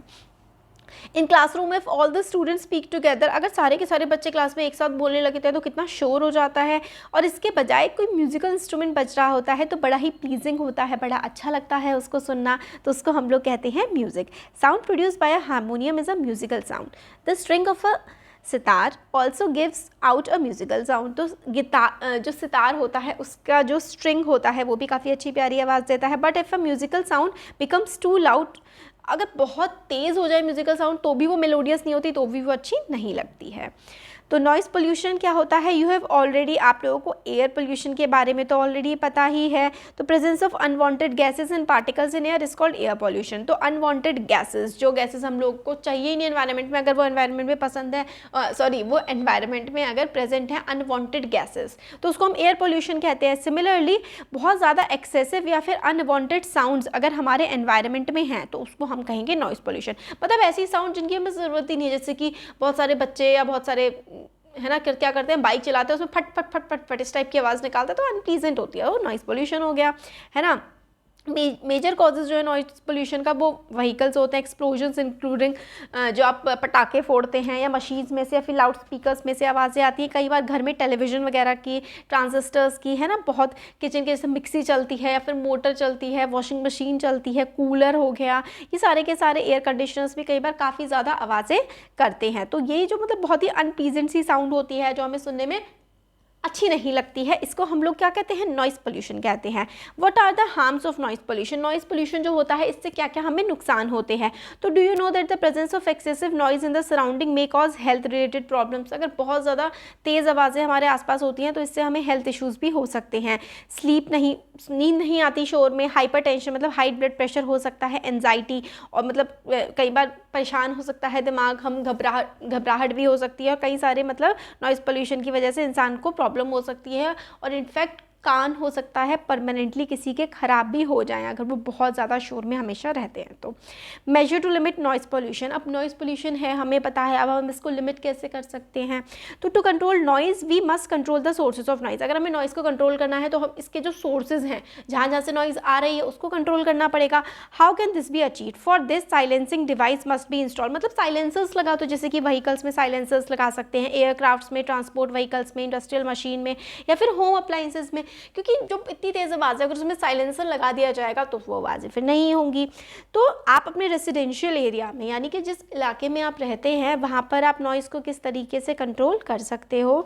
In classroom if all the students speak together, अगर सारे के सारे बच्चे क्लास में एक साथ बोलने लगते हैं तो कितना शोर हो जाता है। और इसके बजाय कोई म्यूजिकल इंस्ट्रूमेंट बज रहा होता है तो बड़ा ही प्लीजिंग होता है, बड़ा अच्छा लगता है उसको सुनना, तो उसको हम लोग कहते हैं music. Sound produced by a harmonium is a musical sound. The string of a sitar also gives out a musical sound, तो गिटार जो सितार होता है उसका जो स्ट्रिंग होता है वो भी काफ़ी अच्छी प्यारी आवाज़ देता है। But if a musical sound becomes too loud, अगर बहुत तेज़ हो जाए म्यूजिकल साउंड तो भी वो मेलोडियस नहीं होती, तो भी वो अच्छी नहीं लगती है। तो नॉइज़ पोल्यूशन क्या होता है? यू हैव ऑलरेडी, आप लोगों को एयर पोल्यूशन के बारे में तो ऑलरेडी पता ही है। तो presence of unwanted gases and particles in air is called air pollution. तो अनवांटेड गैसेस, जो गैसेस हम लोग को चाहिए ही नहीं एनवायरनमेंट में, अगर वो एनवायरनमेंट में पसंद है, वो एनवायरनमेंट में अगर प्रेजेंट है अनवांटेड गैसेस, तो उसको हम एयर पोल्यूशन कहते हैं। सिमिलरली बहुत ज़्यादा एक्सेसिव या फिर अनवांटेड साउंड्स अगर हमारे एनवायरनमेंट में हैं तो उसको हम कहेंगे नॉइज़ पोल्यूशन। मतलब ऐसी साउंड जिनकी हमें ज़रूरत ही नहीं है, जैसे कि बहुत सारे बच्चे या बहुत सारे है ना क्या करते हैं, बाइक चलाते हैं उसमें फट फट फट फट फट इस टाइप की आवाज़ निकालते हैं, तो अनप्लीजेंट होती है, वो नॉइज़ पोल्यूशन हो गया, है ना। मेजर कॉजेज़ जो है नॉइज़ पोल्यूशन का वो व्हीकल्स होते हैं, एक्सप्लोजन्स इंक्लूडिंग जो आप पटाखे फोड़ते हैं या मशीन्स में से या फिर लाउड स्पीकर्स में से आवाज़ें आती हैं। कई बार घर में टेलीविज़न वगैरह की, ट्रांजिस्टर्स की, है ना, बहुत किचन के जैसे मिक्सी चलती है या फिर मोटर चलती है, वॉशिंग मशीन चलती है, कूलर हो गया, ये सारे के सारे एयर कंडीशनर्स भी कई बार काफ़ी ज़्यादा आवाज़ें करते हैं। तो ये जो मतलब बहुत ही अनप्लीजेंट सी साउंड होती है जो हमें सुनने में अच्छी नहीं लगती है, इसको हम लोग क्या कहते हैं? नॉइज़ पोल्यूशन कहते हैं। What are the harms of noise pollution? Noise pollution जो होता है इससे क्या क्या हमें नुकसान होते हैं? तो do you know that the presence of excessive noise in the surrounding may cause health related problems? अगर बहुत ज़्यादा तेज़ आवाज़ें हमारे आसपास होती हैं तो इससे हमें हेल्थ इश्यूज़ भी हो सकते हैं। नींद नहीं आती शोर में, हाइपर टेंशन मतलब हाई ब्लड प्रेशर हो सकता है, एनजाइटी, और मतलब कई बार परेशान हो सकता है दिमाग, हम घबराहट भी हो सकती है, और कई सारे मतलब नॉइज़ पोल्यूशन की वजह से इंसान को प्रॉब्लम हो सकती है, और इनफैक्ट कान हो सकता है परमानेंटली किसी के ख़राब भी हो जाएं अगर वो बहुत ज़्यादा शोर में हमेशा रहते हैं। तो measure to limit noise pollution, अब नॉइज़ पोल्यूशन है हमें पता है, अब हम इसको लिमिट कैसे कर सकते हैं? तो to control noise we must control the sources of noise. अगर हमें नॉइज़ को कंट्रोल करना है तो हम इसके जो सोर्सेज हैं, जहाँ जहाँ से नॉइज़ आ रही है उसको कंट्रोल करना पड़ेगा। How can this be achieve? For this silencing device must be install, मतलब साइलेंसर्स लगा, तो जैसे कि व्हीकल्स में साइलेंसर्स लगा सकते हैं, एयरक्राफ्ट्स में, ट्रांसपोर्ट व्हीकल्स में, इंडस्ट्रियल मशीन में, या फिर होम अप्लाइंसेस में, क्योंकि जो इतनी तेज़ आवाज़ है अगर उसमें साइलेंसर लगा दिया जाएगा तो वो आवाज़ें फिर नहीं होंगी। तो आप अपने रेसिडेंशियल एरिया में, यानी कि जिस इलाके में आप रहते हैं वहाँ पर आप नॉइज़ को किस तरीके से कंट्रोल कर सकते हो?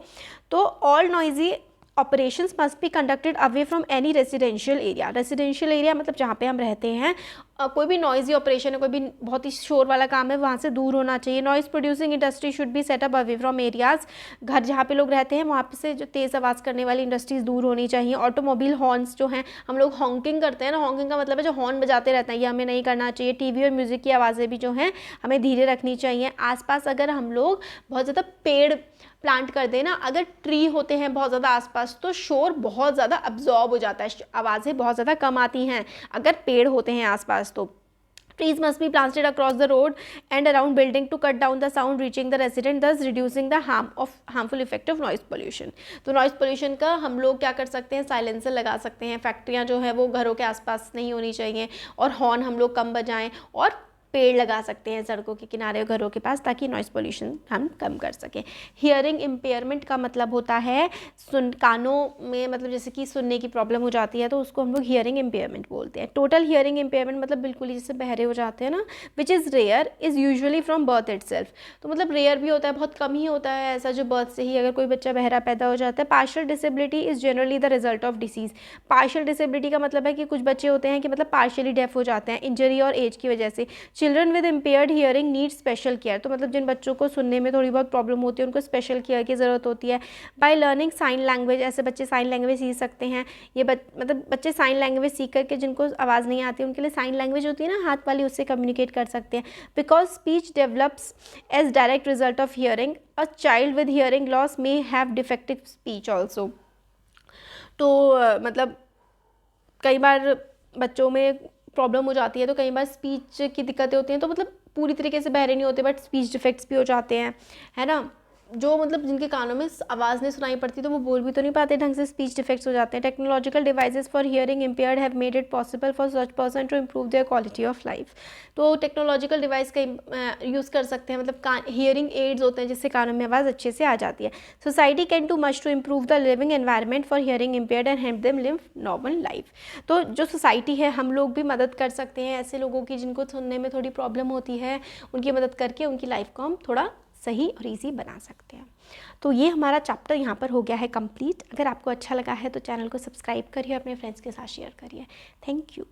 तो all noisy operations must be conducted away from any residential area. Residential area मतलब जहाँ पे हम रहते हैं, कोई भी नॉइज़ी ऑपरेशन है, कोई भी बहुत ही शोर वाला काम है, वहाँ से दूर होना चाहिए। Noise producing industry should be set up away from areas, घर जहाँ पे लोग रहते हैं वहाँ से जो तेज़ आवाज़ करने वाली इंडस्ट्रीज़ दूर होनी चाहिए। ऑटोमोबाइल हॉर्न्स जो हैं, हम लोग हॉन्किंग करते हैं ना, हॉन्किंग का मतलब है जो हॉर्न बजाते रहते हैं, ये हमें नहीं करना चाहिए। टीवी और म्यूज़िक की आवाज़ें भी जो हैं हमें धीरे रखनी चाहिए। आसपास अगर हम लोग बहुत ज़्यादा पेड़ प्लांट कर देना, अगर ट्री होते हैं बहुत ज़्यादा आसपास तो शोर बहुत ज़्यादा अब्जॉर्ब हो जाता है, आवाज़ें बहुत ज़्यादा कम आती हैं अगर पेड़ होते हैं आसपास। तो trees must be planted across the road and around building to cut down the sound reaching the resident, thus reducing the harmful effect of noise pollution। तो noise pollution का हम लोग क्या कर सकते हैं? साइलेंसर लगा सकते हैं। फैक्ट्रियाँ जो है वो घरों के आसपास नहीं होनी चाहिए, और हॉर्न हम लोग कम बजाएं, और पेड़ लगा सकते हैं सड़कों के किनारे, घरों के पास, ताकि नॉइज़ पोल्यूशन हम कम कर सकें। हियरिंग इम्पेयरमेंट का मतलब होता है कानों में, मतलब जैसे कि सुनने की प्रॉब्लम हो जाती है तो उसको हम लोग हियरिंग इम्पेयरमेंट बोलते हैं। टोटल हियरिंग इम्पेयरमेंट मतलब बिल्कुल ही जैसे बहरे हो जाते हैं ना, which is rare, is usually from birth itself. तो मतलब रेयर भी होता है, बहुत कम ही होता है ऐसा जो बर्थ से ही अगर कोई बच्चा बहरा पैदा हो जाता है। Partial disability is generally the result of disease. Partial disability का मतलब है कि कुछ बच्चे होते हैं कि मतलब पार्शियली डेफ हो जाते हैं इंजरी और एज की वजह से। Children with impaired hearing need special care. तो मतलब जिन बच्चों को सुनने में थोड़ी बहुत प्रॉब्लम होती है उनको स्पेशल केयर की ज़रूरत होती है। बाय लर्निंग साइन लैंग्वेज, ऐसे बच्चे साइन लैंग्वेज सीख सकते हैं। ये मतलब बच्चे साइन लैंग्वेज सीख करके जिनको आवाज़ नहीं आती उनके लिए साइन लैंग्वेज होती है ना हाथ वाली, उससे कम्युनिकेट कर सकते हैं। Because speech develops as direct result of hearing, a child with hearing loss may have defective speech also. तो मतलब कई बार बच्चों में प्रॉब्लम हो जाती है तो कई बार स्पीच की दिक्कतें होती हैं, तो मतलब पूरी तरीके से बहरे नहीं होते बट स्पीच डिफेक्ट्स भी हो जाते हैं, है ना। जो मतलब जिनके कानों में आवाज़ नहीं सुनाई पड़ती तो वो बोल भी तो नहीं पाते ढंग से, स्पीच डिफेक्ट्स हो जाते हैं। Technological devices for hearing impaired have made it possible for such person to improve their quality of life. तो टेक्नोलॉजिकल डिवाइस का यूज़ कर सकते हैं, मतलब हियरिंग एड्स होते हैं जिससे कानों में आवाज़ अच्छे से आ जाती है। Society can do much to improve the living environment for hearing impaired and help them live normal life. तो जो सोसाइटी है हम लोग भी मदद कर सकते हैं ऐसे लोगों की जिनको सुनने में थोड़ी प्रॉब्लम होती है, उनकी मदद करके उनकी लाइफ को हम थोड़ा सही और ईजी बना सकते हैं। तो ये हमारा चैप्टर यहाँ पर हो गया है कंप्लीट। अगर आपको अच्छा लगा है तो चैनल को सब्सक्राइब करिए, अपने फ्रेंड्स के साथ शेयर करिए। Thank you.